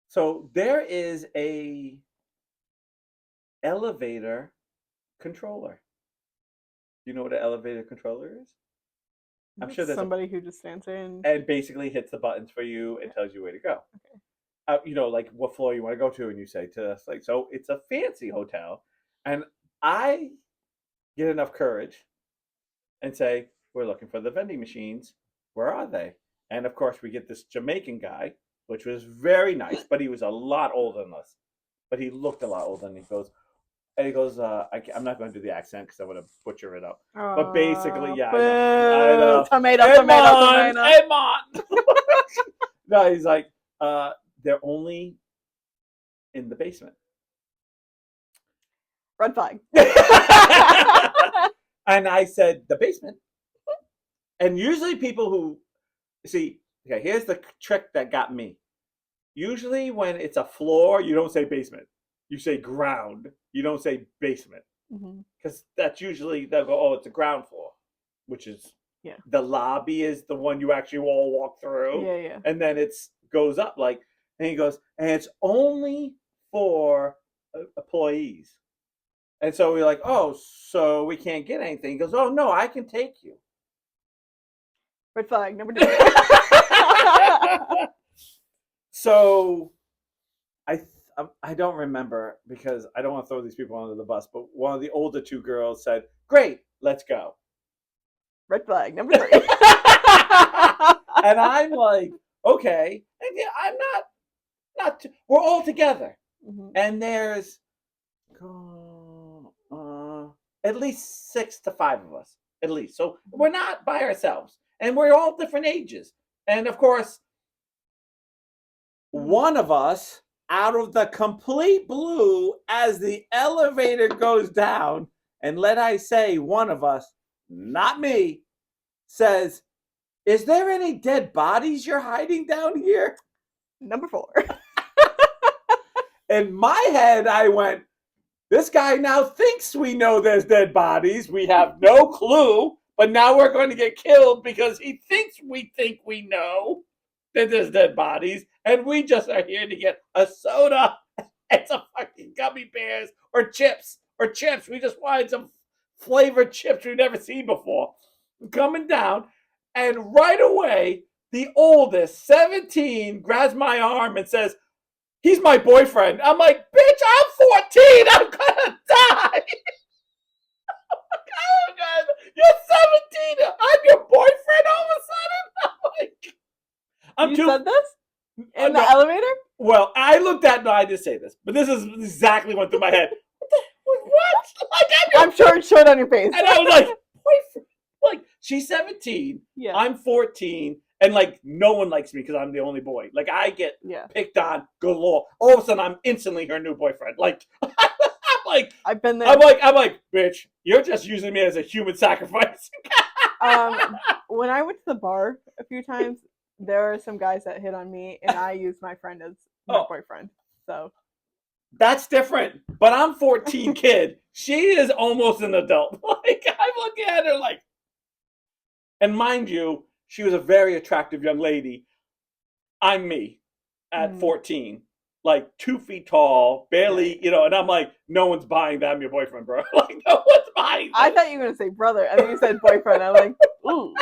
So there is a elevator controller. You know what an elevator controller is? I'm sure there's a Somebody who just stands there and and basically hits the buttons for you and yeah. tells you where to go. Okay. Like what floor you want to go to, and you say to us, like, so it's a fancy hotel, and I get enough courage and say, we're looking for the vending machines. Where are they? And of course, we get this Jamaican guy, which was very nice, but he was a lot older than us. But he looked a lot older, and he goes, I'm not going to do the accent because I want to butcher it up. But basically, yeah, I Boo. know. Tomato, Hey, tomato, man, tomato. hey, man. No, he's like, they're only in the basement. Red flag. And I said, the basement. And usually people who see, okay, here's the trick that got me. Usually when it's a floor, you don't say basement. You say ground. You don't say basement. Mhm. Because that's usually, they'll go, oh, it's a ground floor, which is Yeah. the lobby is the one you actually all walk through. Yeah, yeah. And then it's goes up like, and he goes, and it's only for employees. And so we're like, oh, so we can't get anything. He goes, oh, no, I can take you. Red flag number 2. So I don't remember because I don't want to throw these people under the bus, but one of the older two girls said, great, let's go. Red flag number 3. And I'm like, okay. And yeah, I'm not we're all together. Mhm. And there's at least 6 to 5 of us, at least. So we're not by ourselves. And we're all different ages. And of course, one of us, out of the complete blue, as the elevator goes down, and let I say, one of us, not me, says, is there any dead bodies you're hiding down here? Number 4. In my head, I went, this guy now thinks we know there's dead bodies. We have no clue, but now we're going to get killed because he thinks we think we know that there's dead bodies, and we just are here to get a soda and some fucking gummy bears or chips. Or chips. We just wanted some flavored chips we've never seen before. Coming down, and right away, the oldest, 17, grabs my arm and says, he's my boyfriend. I'm like, bitch, I'm 14. I'm gonna die. Oh God, you're 17. I'm your boyfriend all of a sudden. I'm like, I'm You too. said this in the No. elevator? Well, I looked at. No, I didn't say this, but this is exactly what went through my head. What? Like, I'm sure it's showed on your face. And I was like, boyfriend. Like, she's 17. Yeah. I'm 14. And like, no one likes me because I'm the only boy. Like, I get picked on galore. All of a sudden, I'm instantly her new boyfriend. Like, I'm like, I've been there. I'm like, bitch, you're just using me as a human sacrifice. When I went to the bar a few times, there are some guys that hit on me, and I used my friend as my boyfriend. So that's different. But I'm 14 kid. She is almost an adult. Like, I'm looking at her like, and mind you, she was a very attractive young lady. I'm me at 14, like 2 feet tall, barely, you know, and I'm like, no one's buying that. I'm your boyfriend, bro. Like, no one's buying that. I thought you were going to say brother, and then you said boyfriend. I'm like, ooh.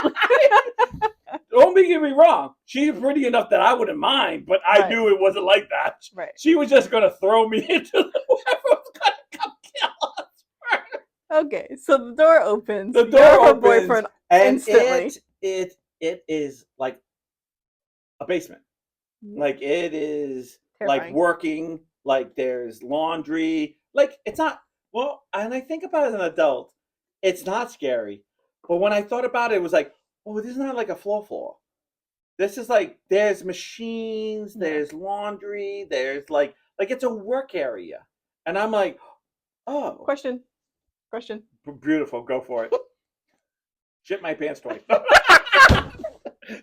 Don't get me wrong. She's pretty enough that I wouldn't mind, but I knew it wasn't like that. Right. She was just going to throw me into whoever was going to come kill us first. Okay, so the door opens. The door opens, boyfriend and instantly. it is like a basement. Like, it is terrifying. Like working. Like, there's laundry. Like, it's not. Well, and I think about it as an adult, it's not scary. But when I thought about it, it was like, oh, this is not like a floor. This is like, there's machines, there's laundry, there's like it's a work area. And I'm like, oh. Question. Beautiful, go for it. Shit my pants twice.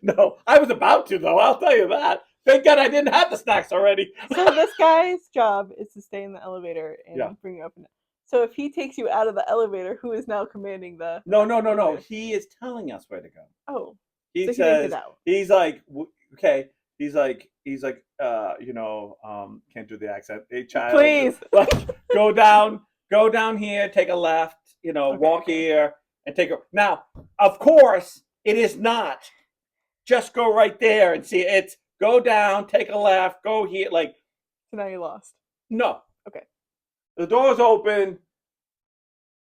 No, I was about to, though, I'll tell you that. Thank God I didn't have the snacks already. So this guy's job is to stay in the elevator and bring you up. So if he takes you out of the elevator, who is now commanding the? No. He is telling us where to go. Oh, he so says he out. He's like, okay. He's like, you know, can't do the accent. Hey, child, please, like, go down here, take a left. You know, walk here and take a. Now, of course, it is not. Just go right there and see it. It's go down, take a left, go here. Like, so now you lost. No. Okay. The door's open.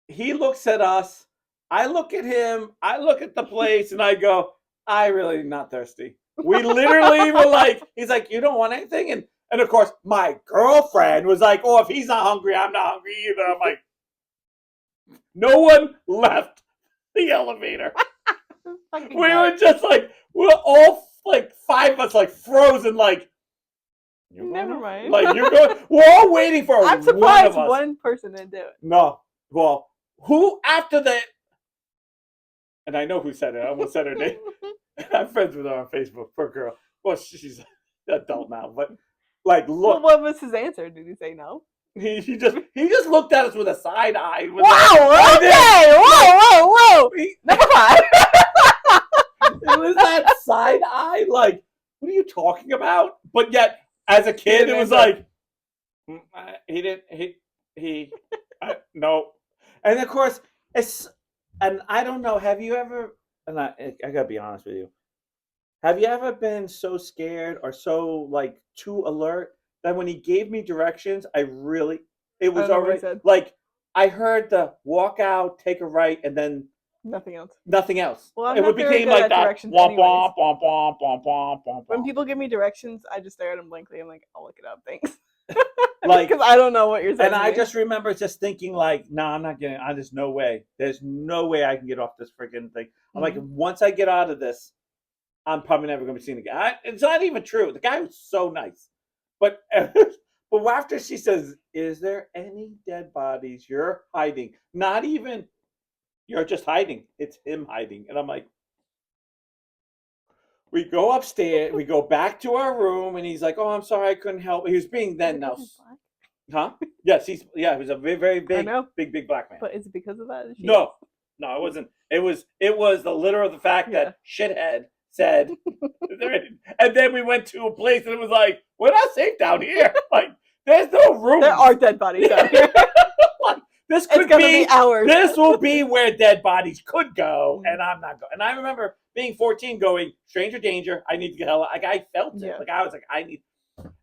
He looks at us. I look at him. I look at the place, and I go, I really am not thirsty. We literally were like, he's like, you don't want anything? And of course, my girlfriend was like, oh, if he's not hungry, I'm not hungry either. I'm like, no one left the elevator. We were just like, we're all like 5 of us like frozen, like, never mind. Like, you're going. We're all waiting for I'm surprised one of us. One person didn't do it. No. Well, who after that? And I know who said it. I almost said her name. I'm friends with her on Facebook. Poor girl. Well, she's an adult now, but like, look. Well, what was his answer? Did he say no? He just looked at us with a side eye. Wow. Like, okay. Whoa. Never mind. It was that side eye. Like, what are you talking about? But yet, as a kid, it was like, he didn't. No. And of course, and I don't know. Have you ever? And I gotta be honest with you. Have you ever been so scared or so like too alert that when he gave me directions, it was already like I heard the walk out, take a right, and then nothing else. Well, it became like that. Womp womp womp womp womp womp womp. When people give me directions, I just stare at them blankly. I'm like, I'll look it up. Thanks. Like, because I don't know what you're saying. And I just remember just thinking like, nah, I'm not getting. There's no way. There's no way I can get off this freaking thing. I'm like, once I get out of this, I'm probably never going to be seen again. It's not even true. The guy was so nice, but after she says, "Is there any dead bodies you're hiding?" Not even. You're just hiding. It's him hiding, and I'm like. We go upstairs. We go back to our room, and he's like, "Oh, I'm sorry, I couldn't help." He was being then now. Huh? Yes, he was a very, very I big, know, big, big black man. but is it because of that? She is. No, no, it wasn't. It was the literal the fact Yeah. that shithead said, and then we went to a place and it was like, we're not safe down here. Like, there's no room. There are dead bodies out here. Like, this It's could gonna be ours. This will be where dead bodies could go, Mm. and I'm not going. And I remember being 14, going stranger danger. I need to get hell. Like I felt it. Yeah. Like I was like I need.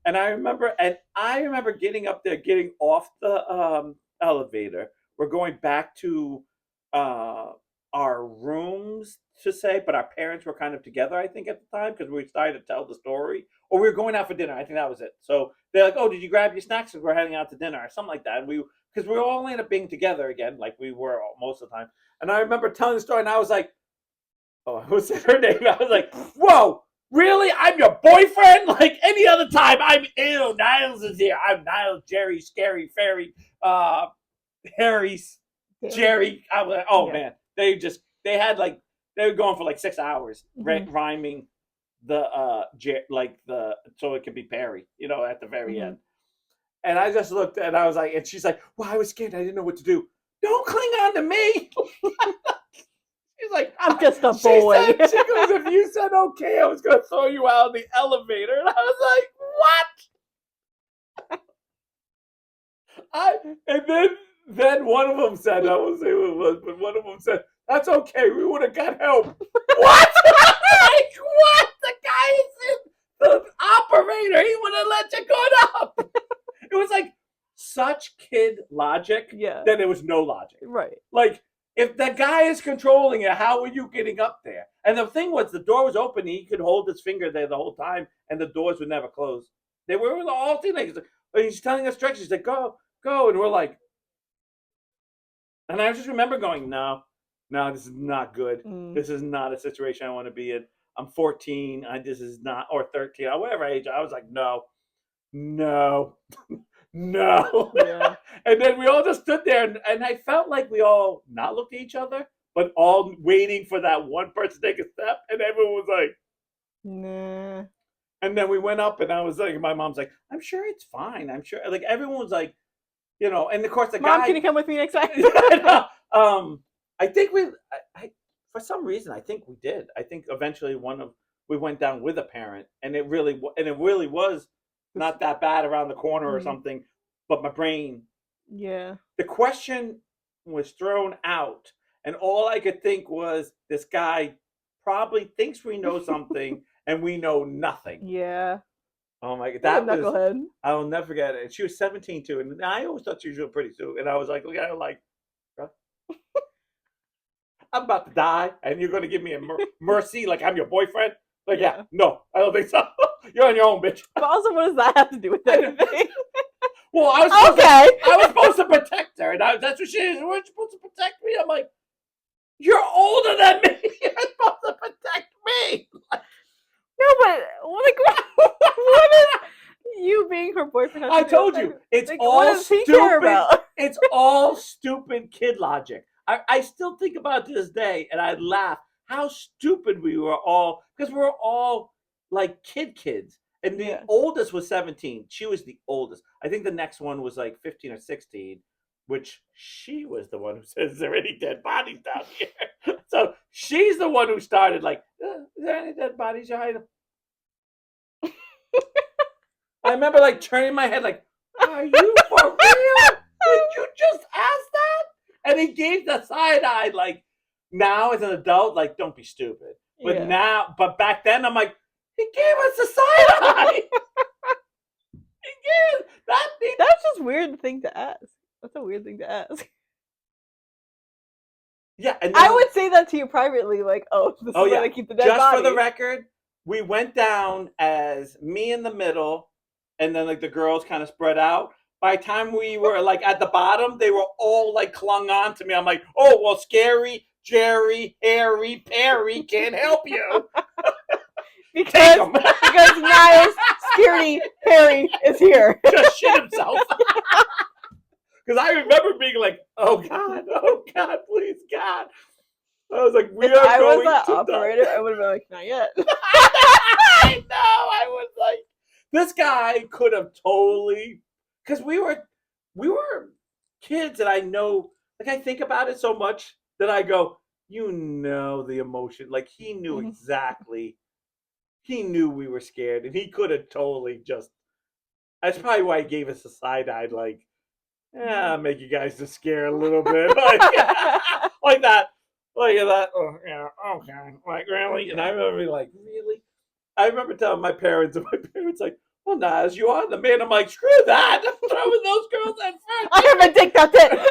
And I remember getting up there, getting off the elevator. We're going back to uh, our rooms to say, but our parents were kind of together, I think, at the time because we started to tell the story, or we were going out for dinner. I think that was it. So they're like, "Oh, did you grab your snacks? Because we're heading out to dinner or something like that." And because we all ended up being together again, like we were most of the time. And I remember telling the story, and I was like, "Oh, I was her name." I was like, "Whoa." Really? I'm your boyfriend? Like any other time, I'm ew. Niles is here. I'm Niles, Jerry, Scary, Fairy, Harry, Jerry. I was like, oh Yeah. man, they had like they were going for like 6 hours rhyming the so it could be Perry, at the very end. And I just looked and I was like, and she's like, well, I was scared. I didn't know what to do. Don't cling on to me. She's like, I'm just a boy. She goes, if you said okay, I was going to throw you out of the elevator. And I was like, what? And then one of them said, I won't say who it was, but one of them said, that's okay. We would have got help. What? Like, what? The guy is the operator. He would have let you go up. It was like such kid logic that there was no logic. Right. Like, if the guy is controlling it, how are you getting up there? And the thing was, the door was open. He could hold his finger there the whole time, and the doors would never close. They were all teenagers. He's telling us directions. He's like, go, go. And we're like, and I just remember going, no, this is not good. This is not a situation I want to be in. I'm 14. This is not, or 13, or whatever age. I was like, no. No. Yeah. And then we all just stood there, and I felt like we all not looked at each other, but all waiting for that one person to take a step, and everyone was like, nah. And then we went up, and I was like, my mom's like, I'm sure it's fine. I'm sure, like everyone was like, and of course the Mom, guy. can you come with me next time? I think I for some reason I think we did. I think eventually we went down with a parent, and it really was not that bad around the corner or something, but my brain. Yeah. The question was thrown out, and all I could think was, this guy probably thinks we know something, and we know nothing. Yeah. Oh my god, that was knucklehead. I will never forget it. She was 17 too, and I always thought she was real pretty too. And I was like, look at her like, bro, I'm about to die, and you're gonna give me a mercy like I'm your boyfriend? Like, yeah, no, I don't think so. You're on your own, bitch. But also, what does that have to do with anything? Well, I was supposed to protect her, and that's what she is. We're supposed to protect me. I'm like, you're older than me. You're supposed to protect me. No, but what is you being her boyfriend? I told you, it's like, all stupid. It's all stupid kid logic. I still think about it to this day, and I laugh how stupid we were all, because we were all like kids. And the oldest was 17. She was the oldest. I think the next one was like 15 or 16, which she was the one who says, is there any dead bodies down here? So she's the one who started like, is there any dead bodies you hide? I remember like turning my head like, are you for real? Did you just ask that? And he gave the side eye like, now as an adult, like, don't be stupid. But but back then I'm like, he gave us a side eye. That's just weird thing to ask. That's a weird thing to ask. Yeah, and I would say that to you privately, like, this is where they keep the dead bodies. Just for the record, we went down as me in the middle, and then like the girls kind of spread out. By the time we were like at the bottom, they were all like clung on to me. I'm like, oh well, Scary, Jerry, Harry, Perry can't help you. because Niles, Scary, Perry is here. Just shit himself. Because I remember being like, oh God, please God. I was like, if I was that operator, I would have been like, not yet. I know. I was like, this guy could have totally, because we were we were kids, and I know, like, I think about it so much that I go, the emotion. Like, he knew Mhm. exactly. He knew we were scared, and he could have totally just. That's probably why he gave us a side eye, like, yeah, make you guys just scare a little bit, like, like that, like that. Oh yeah, okay, like really. And I Yeah. remember being like, really. I remember telling my parents, and my parents like, well, Nas, you are the man. I'm like, screw that. I'm throwing those girls at first. I have a dick, that's it.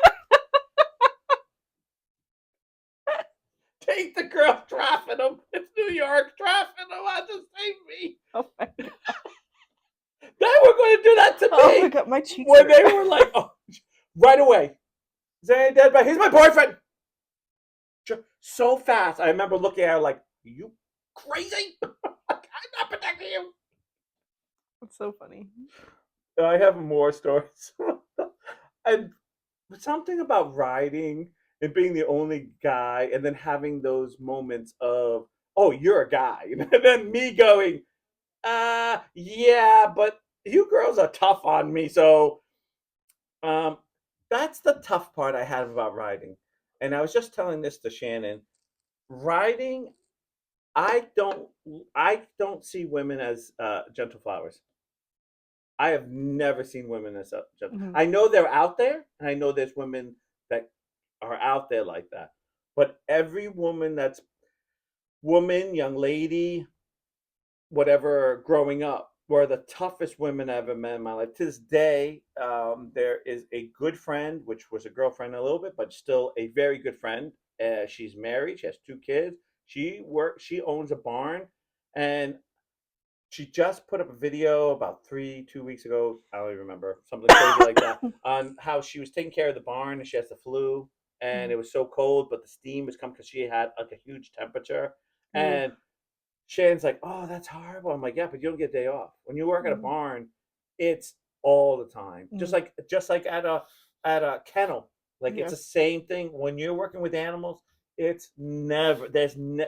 Take the girls, drafting them. It's New York, drafting them. I just save me. Oh my god. They were going to do that to Oh my me god, my cheeks when hurt. they were like, oh, right away. Zane dead, but he's my boyfriend. So fast. I remember looking at her like, you crazy? I'm not protecting you. It's so funny. I have more stories. And something about riding and being the only guy and then having those moments of, oh, you're a guy. And then me going, yeah, but you girls are tough on me. So um, that's the tough part I have about riding. And I was just telling this to Shannon. Riding, I don't I don't see women as gentle flowers. I have never seen women as gentle. Mhm. I know they're out there, and I know there's women that are out there like that. But every woman that's woman, young lady, whatever, growing up, were the toughest women I ever met in my life. To this day, there is a good friend, which was a girlfriend a little bit, but still a very good friend. She's married. She has 2 kids. She owns a barn, and she just put up a video about 2 weeks ago. I don't even remember, something crazy like that, on how she was taking care of the barn and she has the flu, and Mhm. it was so cold, but the steam was coming because she had like a huge temperature. Ooh. And Shannon's like, "Oh, that's horrible." I'm like, "Yeah, but you don't get a day off. When you work at a Mhm. barn, it's all the time. Mhm. Just like at a kennel. Like it's Yeah. the same thing. When you're working with animals, it's never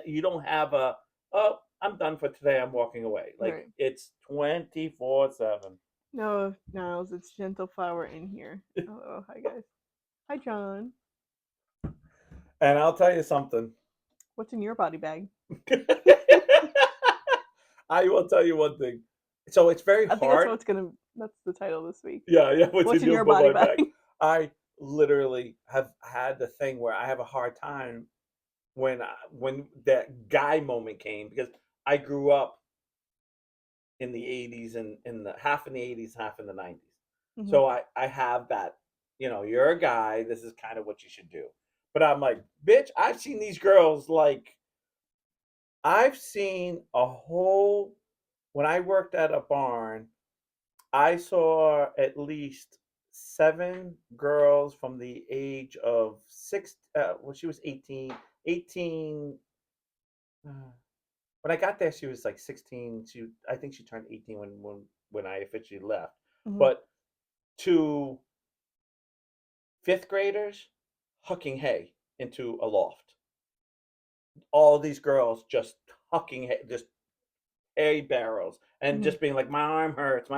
you don't have a, oh, I'm done for today. I'm walking away. Like Right. it's 24/7. No, Niles, it's Gentle Flower in here. Oh, hi guys. Hi, John. And I'll tell you something. What's in your body bag? I will tell you one thing. So it's very I think that's hard. what's gonna. That's the title this week. Yeah, yeah. What's What's in in your your body my bag? bag? I literally have had the thing where I have a hard time when that guy moment came, because I grew up in the '80s, and in the half in the '80s, half in the '90s. Mhm. So I have that. You're a guy. This is kind of what you should do. But I'm like, bitch. I've seen these girls. Like, I've seen a whole. When I worked at a barn, I saw at least 7 girls from the age of six. Well, she was 18. 18. When I got there, she was like 16. I think she turned 18 when I officially left. Mhm. But to fifth graders hucking hay into a loft. All these girls just hucking hay, just hay barrels, and Mhm. just being like, my arm hurts,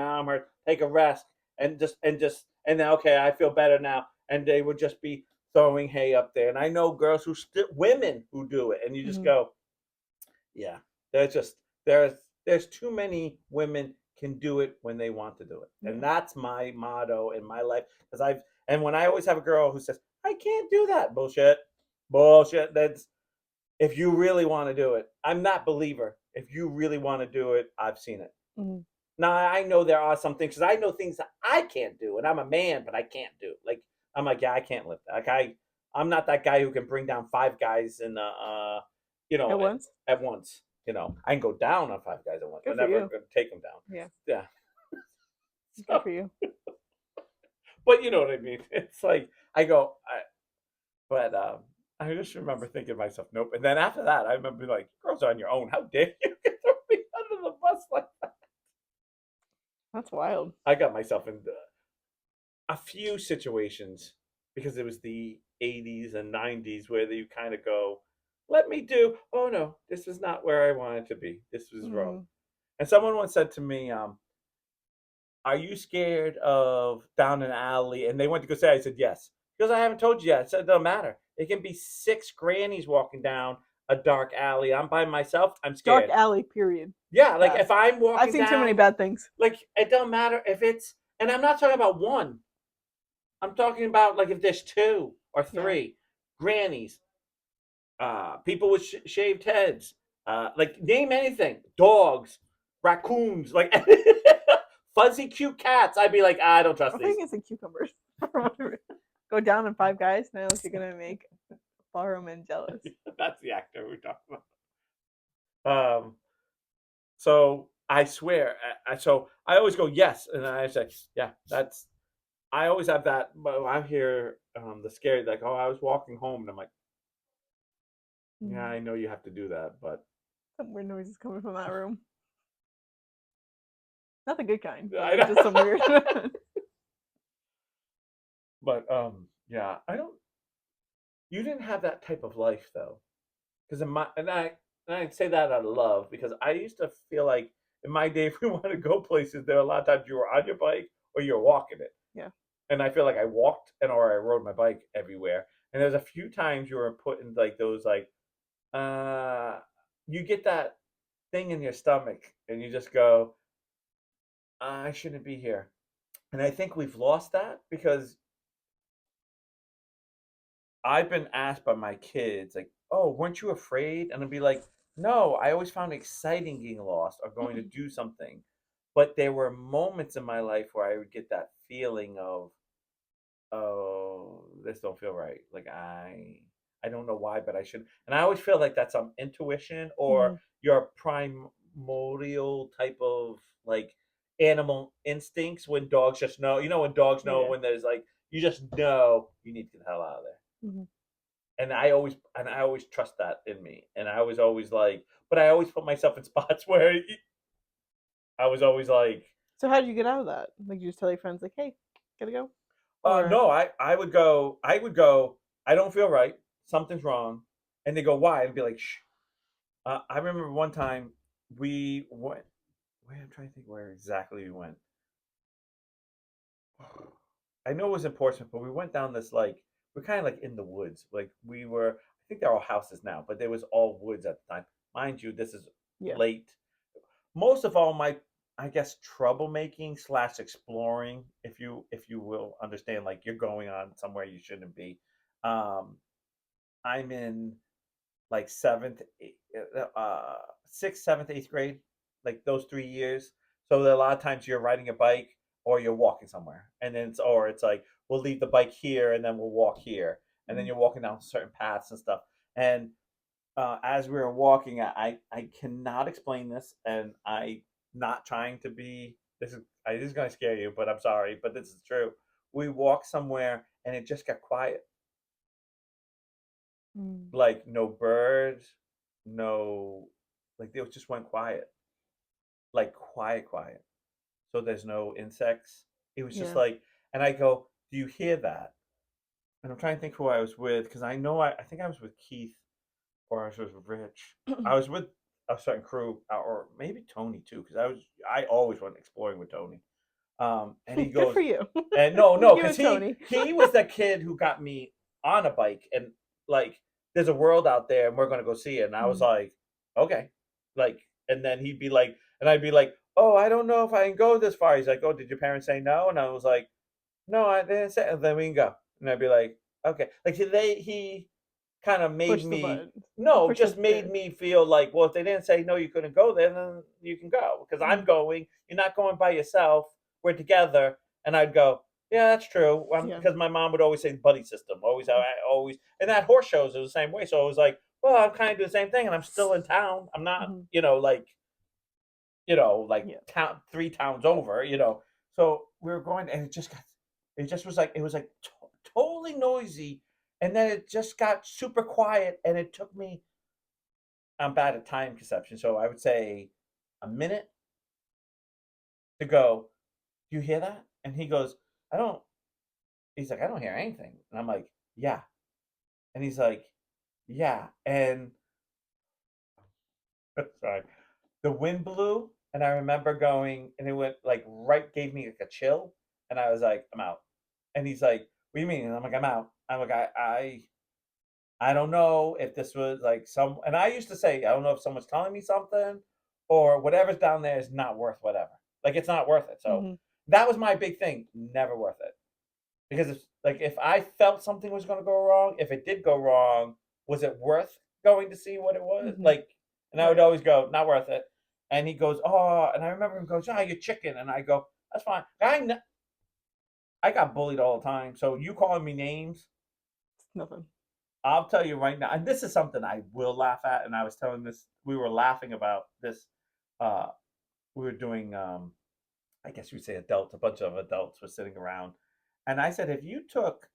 take a rest, and then, okay, I feel better now. And they would just be throwing hay up there. And I know girls women who do it, and you just Mhm. go, yeah, there's just there's too many women can do it when they want to do it. And Yeah. that's my motto in my life. Because when I always have a girl who says, I can't do that, bullshit. Bullshit. That's If you really want to do it. I'm not believer. If you really want to do it, I've seen it. Mhm. Now I know there are some things, because I know things that I can't do, and I'm a man, but I can't do. Like, I'm like, yeah, I can't lift that. Like, I'm not that guy who can bring down 5 guys in you At know, at, once. at once. I can go down on 5 guys at once, Good but for never you. gonna take them down. Yeah. Yeah. Good So, for you. but you know what I mean. It's like I go, but I just remember thinking to myself, nope. And then after that, I remember being like, girls are on your own. How dare you throw me under the bus like that? That's wild. I got myself in a few situations, because it was the '80s and '90s, where you kind of go, let me do. Oh no, this is not where I wanted to be. This was wrong. Mhm. And someone once said to me, are you scared of down an alley? And they went to go say, I said, yes. Because I haven't told you yet. I said, it doesn't matter. It can be six grannies walking down a dark alley. I'm by myself. I'm Dark scared. alley, period. Yeah, like Pass. if I'm I've walking seen too many down, bad things. like it don't matter if it's, and I'm not talking about one. I'm talking about like if there's two or Yeah. three grannies, people with shaved heads, like name anything, dogs, raccoons, like fuzzy cute cats. I'd be like, I don't trust I these. think it's in cucumbers. Go down in Five Guys. Now you're gonna make Barrowman jealous. That's the actor we're talking about. So I swear, so I always go yes, and I say, yeah, that's. I always have that. But I hear the scary, like, oh, I was walking home, and I'm like, yeah, Mm. I know you have to do that, but Some weird noises coming from that room. Not the good kind, I but just some know. weird. But yeah, I don't. You didn't have that type of life though, because in my and I say that out of love because I used to feel like in my day, if we wanted to go places, there were a lot of times you were on your bike or you were walking it, Yeah. and I feel like I walked and or I rode my bike everywhere. And there's a few times you were put in like those like uh you get that thing in your stomach and you just go, I shouldn't be here. And I think we've lost that because I've been asked by my kids, like, "Oh, weren't you afraid?" And I'd be like, "No, I always found it exciting getting lost or going to do something." But there were moments in my life where I would get that feeling of, "Oh, this don't feel right." Like I don't know why, but I should. And I always feel like that's some intuition or Mhm. your primordial type of like animal instincts when dogs just know. You know when dogs know Yeah. when there's like you just know you need to get the hell out of there. Mhm. And I always trust that in me, and I was always like, but I always put myself in spots where I was always like, So how did you get out of that? Like, you just tell your friends, like, "Hey, gotta go," or no, I would go, I don't feel right, something's wrong, and they go, why? And be like, shh. I remember one time we went. Wait, I'm trying to think where exactly we went. I know it was in Portsmouth, but we went down this like we're kind of like in the woods. Like we were, I think they're all houses now, but there was all woods at the time. Mind you, this is yeah. late. Most of all, my I guess troublemaking slash exploring, if you will understand, like you're going on somewhere you shouldn't be. Um, I'm in like sixth, seventh, eighth grade, like those 3 years. So there are a lot of times you're riding a bike or you're walking somewhere, and then it's like we'll leave the bike here and then we'll walk here, and then Mhm. you're walking down certain paths and stuff. And as we were walking, I cannot explain this, and I not trying to be this is gonna scare you, but I'm sorry, but this is true. We walked somewhere and it just got quiet, Mm. like no birds, no, like it just went quiet, like quiet. So there's no insects. It was just Yeah. like, and I go, do you hear that? And I'm trying to think who I was with because I know I think I was with Keith or I was with Rich. I was with a certain crew, or maybe Tony too, because I always went exploring with Tony. And he Good goes, for you. and no, no, You because and Tony. he was the kid who got me on a bike, and like, there's a world out there, and we're gonna go see it. And I was Mhm. like, okay, like, and then he'd be like, and I'd be like, oh, I don't know if I can go this far. He's like, oh, did your parents say no? And I was like, no, I didn't say. Then we can go. And I'd be like, okay, like he kind of made Push the me, button. no, Push the just made stairs. me feel like, well, if they didn't say no, you couldn't go there, then you can go because I'm Mhm. going. You're not going by yourself. We're together, and I'd go, yeah, that's true. Yeah. Because my mom would always say buddy system, always, I always, and that horse shows are the same way. So I was like, well, I'm kind of doing the same thing, and I'm still in town. I'm not, Mhm. like Yeah. town 3 towns over. So we were going, and it just was like it was like totally noisy, and then it just got super quiet, and it took me. I'm bad at time conception, so I would say a minute to go. Do you hear that? And he goes, I don't. He's like, I don't hear anything, and I'm like, yeah, and he's like, yeah, and sorry, the wind blew, And I remember going, and it went like right, gave me like a chill, and I was like, I'm out. And he's like, what do you mean? And I'm like, I'm out. I'm like, I don't know if this was like some, and I used to say, I don't know if someone's telling me something or whatever's down there is not worth whatever. Like it's not worth it. So Mhm. that was my big thing. Never worth it. Because if I felt something was going to go wrong, if it did go wrong, was it worth going to see what it was? Mhm. Like, and I would Right. always go, not worth it. And he goes, oh, and I remember him goes, oh, you're chicken, and I go, that's fine. I got bullied all the time. So you calling me names, It's nothing. I'll tell you right now, and this is something I will laugh at. And I was telling this, we were laughing about this. Uh, we were doing, I guess you'd say adults, a bunch of adults were sitting around. And I said, if you took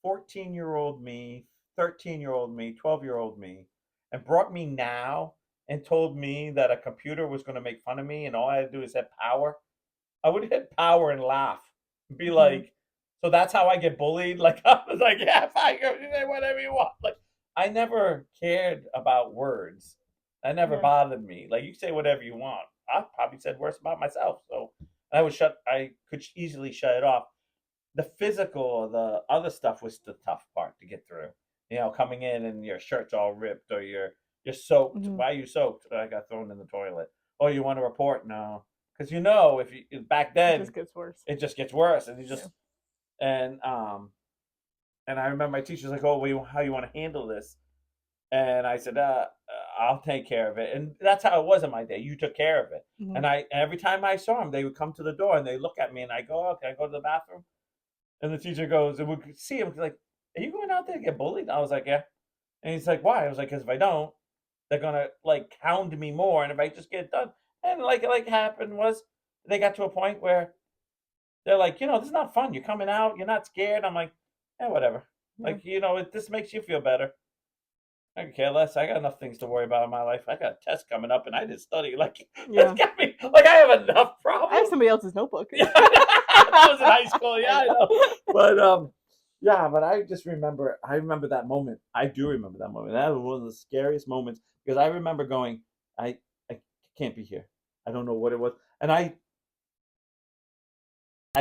14-year-old me, 13-year-old me, 12-year-old me, and brought me now and told me that a computer was going to make fun of me and all I had to do is hit power, I would hit power and laugh. Be Mhm. like, so that's how I get bullied? Like, I was like, yeah, fine, go say whatever you want. Like, I never cared about words. That never Yeah. bothered me. Like, you say whatever you want. I probably said worse about myself. So I could easily shut it off. The physical, the other stuff was the tough part to get through. You know, coming in and your shirt's all ripped or you're soaked. Mhm. Why are you soaked? I got thrown in the toilet. Oh, you want to report? No, because you know if you back It then just gets worse. it just gets worse, and you Yeah. just and and I remember my teacher's like, oh, well, how you want to handle this? And I said, I'll take care of it. And that's how it was in my day. You took care of it. Mhm. And every time I saw him, they would come to the door and they look at me and I go, oh, can I go to the bathroom? And the teacher goes, and we could see him like, are you going out there to get bullied? I was like, yeah. And he's like, why? I was like, because if I don't, they're gonna like hound me more. And if I just get it done, and like happened was they got to a point where they're like, this is not fun. You're coming out, you're not scared. I'm like, yeah, whatever. Yeah. Like, this makes you feel better. I could care less. I got enough things to worry about in my life. I got a test coming up and I didn't study. Like, that's Yeah. got me, like, I have enough I have problems. somebody else's notebook. Yeah, that was in high school. Yeah, I I know. But yeah, but I just remember. I remember that moment. I do remember that moment. That was one of the scariest moments because I remember going, I can't be here. I don't know what it was, and I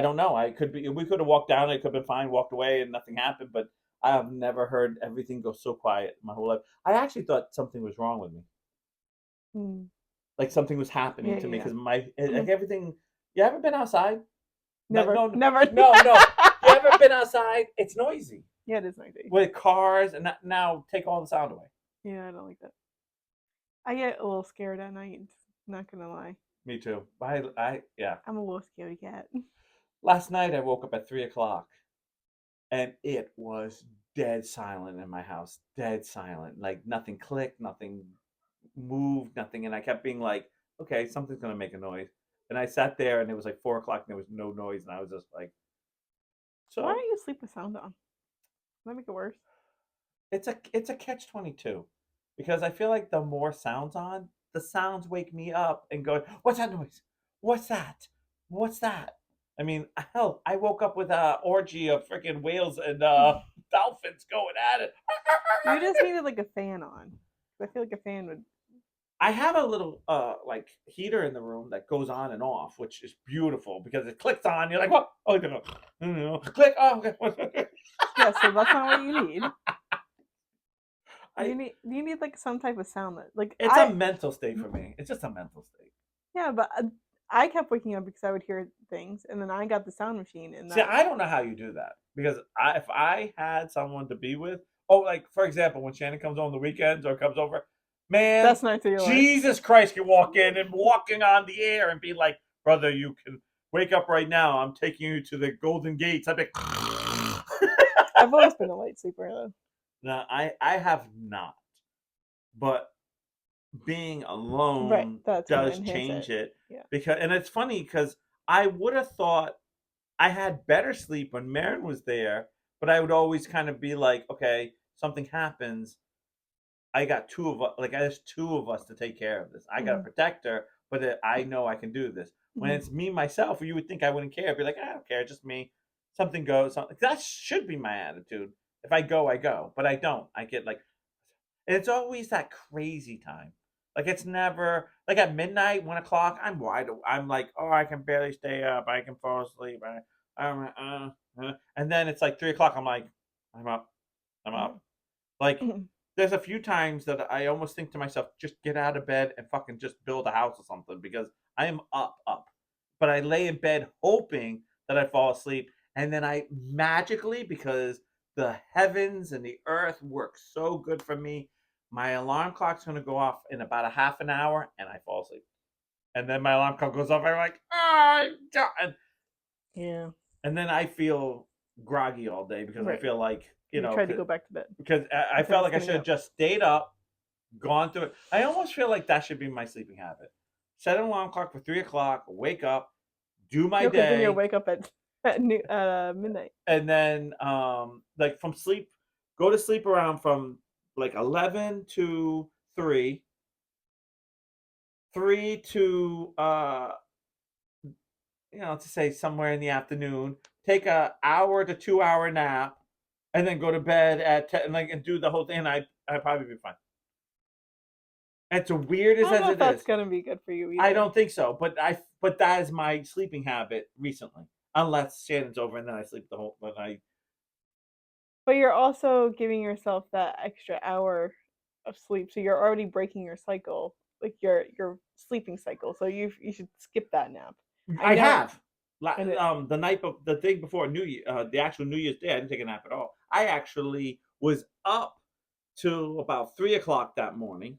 don't know. I could be. We could have walked down. It could have been fine. Walked away, and nothing happened. But I have never heard everything go so quiet my whole life. I actually thought something was wrong with me. Mm. Like something was happening Yeah, to me yeah, because my like yeah. everything. You ever been outside? No, Never, no, never. no. You ever been outside? It's noisy Yeah, it is noisy. with cars, and now take all the sound away. Yeah, I don't like that. I get a little scared at night. Not gonna lie, Me too. Yeah. I'm a little scaredy cat. Last night I woke up at 3 o'clock, and it was dead silent in my house. Dead silent. Like nothing clicked, nothing moved, nothing. And I kept being like, okay, something's gonna make a noise. And I sat there, and it was like 4 o'clock, and there was no noise, and I was just like, Why so don't you sleep with sound on? That make it worse. it's a catch-22 because I feel like the more sounds on, the sounds wake me up and go, "What's that noise? What's that? What's that?" I mean, hell, I woke up with a orgy of freaking whales and dolphins going at it. You just needed like a fan on. I feel like a fan would. I have a little like heater in the room that goes on and off, which is beautiful because it clicks on. You're like, "What? Oh, click! Oh, okay." Yeah, so that's not what you need. I You need like some type of sound that like It's a mental state for me. It's just a mental state. yeah, but I kept waking up because I would hear things, and then I got the sound machine, and See, that I don't know how you do that because if I had someone to be with, oh, like for example, when Shannon comes on the weekends or comes over, man, best nights of your life. Jesus Christ can walk in and walking on the air and be like, brother, you can wake up right now. I'm taking you to the Golden Gates. I'd be I've always been a light sleeper though. no, I have not, but being Right, alone that's gonna does enhance change it. it Yeah. because, and it's funny because I would have thought I had better sleep when Marin was there, but I would always kind of be like, okay, something happens. I got two of us, like there's two of us to take care of this. I got to Mm-hmm. protect her, but I know I can do this. When Mm-hmm. it's me myself, you would think I wouldn't care. I'd be like, I don't care, just me. Something goes. Something that should be my attitude. If I go, I go, but I don't. I get like, and it's always that crazy time. Like it's never like at midnight, 1 o'clock. I'm like, oh, I can barely stay up. I can fall asleep. And then it's like 3 o'clock. I'm like, I'm up. I'm Yeah. up. Like there's a few times that I almost think to myself, just get out of bed and fucking just build a house or something because I am up. But I lay in bed hoping that I fall asleep, and then I magically, because the heavens and the earth work so good for me, my alarm clock's gonna go off in about a half an hour, and I fall asleep. And then my alarm clock goes off, I'm like, oh, God. Yeah. And then I feel groggy all day because I Right. feel like, You tried to go back to bed because I instead of felt just like I getting should have up. just stayed up, gone through it. I almost feel like that should be my sleeping habit. Set an alarm clock for 3 o'clock, wake up, do my No, because then you'll day, wake up at midnight. and then like from sleep, go to sleep around from like 11 to 3, 3 to to say somewhere in the afternoon, take a hour to 2 hour nap, and then go to bed at 10, like, and do the whole thing. And I'd probably be fine. It's weird I don't as know if it that's is. gonna be good for you I either. don't think so, but that is my sleeping habit recently. Unless Shannon's over and then I sleep the whole but I But you're also giving yourself that extra hour of sleep, so you're already breaking your cycle, like your sleeping cycle. So you should skip that nap. I I know, have. La and it The night of the thing before New Year, the actual New Year's Day, I didn't take a nap at all. I actually was up till about 3 o'clock that morning.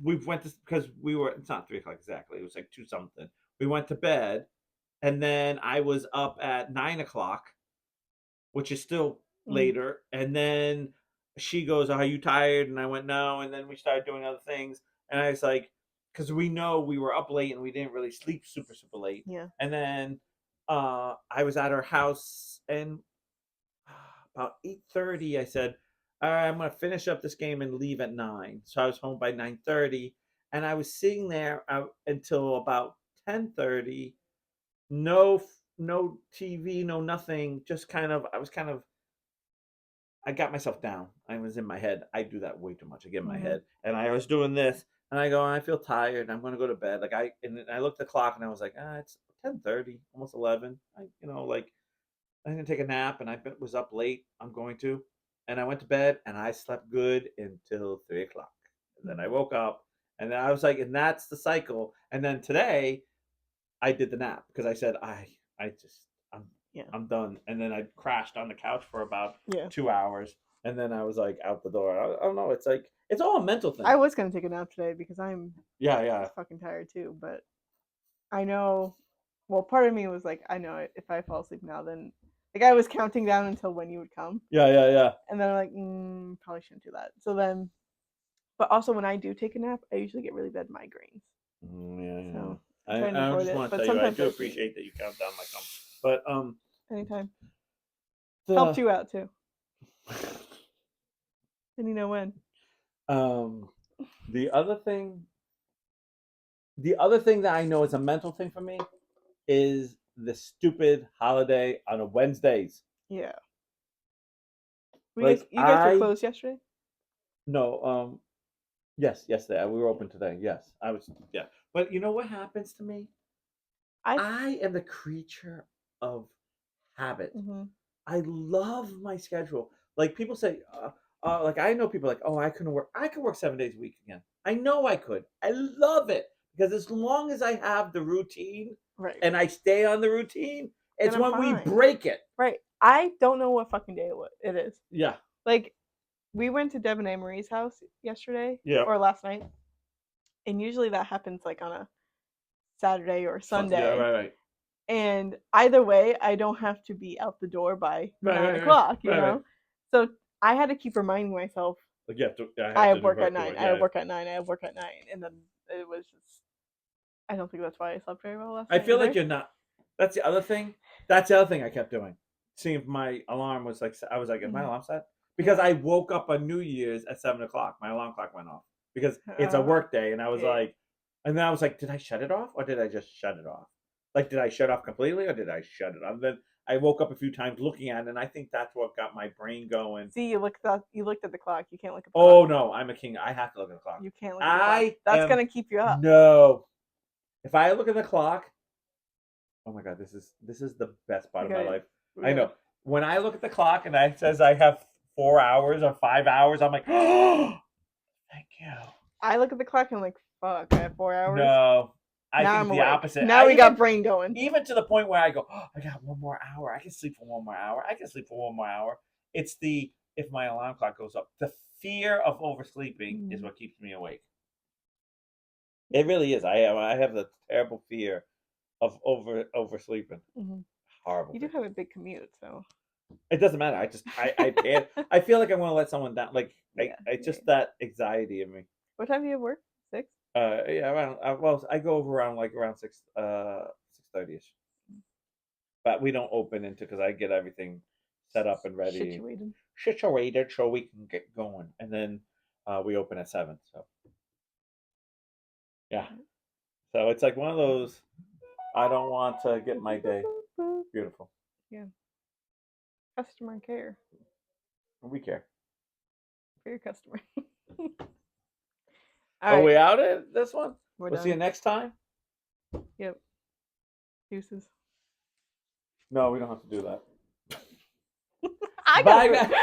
We went to because we were. It's not 3 o'clock exactly. It was like two something. We went to bed, and then I was up at 9 o'clock, which is still mm, later. And then she goes, "Are you tired?" And I went, "No." And then we started doing other things. And I was like, because we know we were up late and we didn't really sleep super late. yeah. And then I was at her house, and about 8:30, I said, "All right, I'm gonna finish up this game and leave at 9." So I was home by 9:30, and I was sitting there until about 10:30. No TV, no nothing. Just kind of, I got myself down. I was in my head. I do that way too much. I get in my Mhm. head, and I was doing this, and I go, I feel tired. I'm gonna go to bed. And I looked at the clock, and I was like, it's 10:30, almost 11. Like I'm gonna take a nap, and was up late. I'm going to, and I went to bed, and I slept good until 3 o'clock. And then I Mhm. woke up, and then I was like, and that's the cycle. And then today, I did the nap because I said I just Yeah. I'm done. And then I crashed on the couch for about Yeah. 2 hours, and then I was like out the door. I don't know. It's like it's all a mental thing. I was gonna take a nap today because I'm Yeah, yeah, fucking tired too, but I know. Well, part of me was like, I know if I fall asleep now, then like I was counting down until when you would come, yeah. and then I'm like, probably shouldn't do that. So then, but also when I do take a nap, I usually get really bad migraines. Yeah. So I'm trying to I avoid just it, want to but tell you, I sometimes do I sleep. appreciate that you count down my comfort. But Anytime helps the you out too, and you know when. um the other thing, that I know is a mental thing for me is the stupid holiday on a Wednesdays. Yeah. Like You guys were closed yesterday? no, yes, yesterday we were open today. Yes, I was. Yeah, but you know what happens to me? I I am the creature of habit. Mhm. I love my schedule. Like people say, like I know people like, oh, I couldn't work. I could work 7 days a week again. I know I could. I love it because as long as I have the routine Right. and I stay on the routine, Then it's I'm when we fine. break it. Right. I don't know what fucking day it is. Yeah. Like we went to Devin and Marie's house yesterday Yeah. or last night, and usually that happens like on a Saturday or Yeah. Sunday. Right. And either way, I don't have to be out the door by Right. nine Right. Right. o'clock, you Right. Right. know? So I had to keep reminding myself, Like you have to. I I have to have do work at work. nine, I have Yeah. work at nine, I have work at nine. And then it was just, I don't think that's why I slept very well last I night feel like either. you're not. That's the other thing. That's the other thing I kept doing. Seeing if my alarm was like, I was like, is my Mhm. alarm set? Because Yeah. I woke up on New Year's at 7 o'clock. My alarm clock went off because it's a Uh, work day, and I was yeah. like, and then I was like, did I shut it off or did I just shut it off? Like, did I shut off completely or did I shut it off? Then I woke up a few times looking at it, and I think that's what got my brain going. See, you looked at the clock. You can't look at the Oh clock. no, I'm a king. I have to look at the clock. You can't look at the clock. I That's am gonna keep you up. no. If I look at the clock, oh my god, this is the best part We of my gotta, life. we I gotta. know. When I look at the clock and it says I have 4 hours or 5 hours, I'm like, oh, thank you. I look at the clock and I'm like, fuck, I have 4 hours. No, I Now think I'm the awake. opposite. Now we got brain going. Even to the point where I go, oh, I got 1 more hour. I can sleep for 1 more hour. I can sleep for 1 more hour. It's the if my alarm clock goes up, the fear of oversleeping is what keeps me awake. It really is. I have the terrible fear of oversleeping. Mm-hmm. Horrible. You do have a big commute, so it doesn't matter. I can't. I feel like I want to let someone down. Like yeah, I just that anxiety in me. What time do you have work? 6? Yeah, around. Well, I go over around 6:30 ish. But we don't open into because I get everything set up and ready, situated, so we can get going, and then we open at 7. So yeah, so it's like one of those. I don't want to get my day beautiful. Yeah. Customer care. We care. For your customer. Are we out at this one? We'll see you next time. Yep. Deuces. No, we don't have to do that. I Bye got now.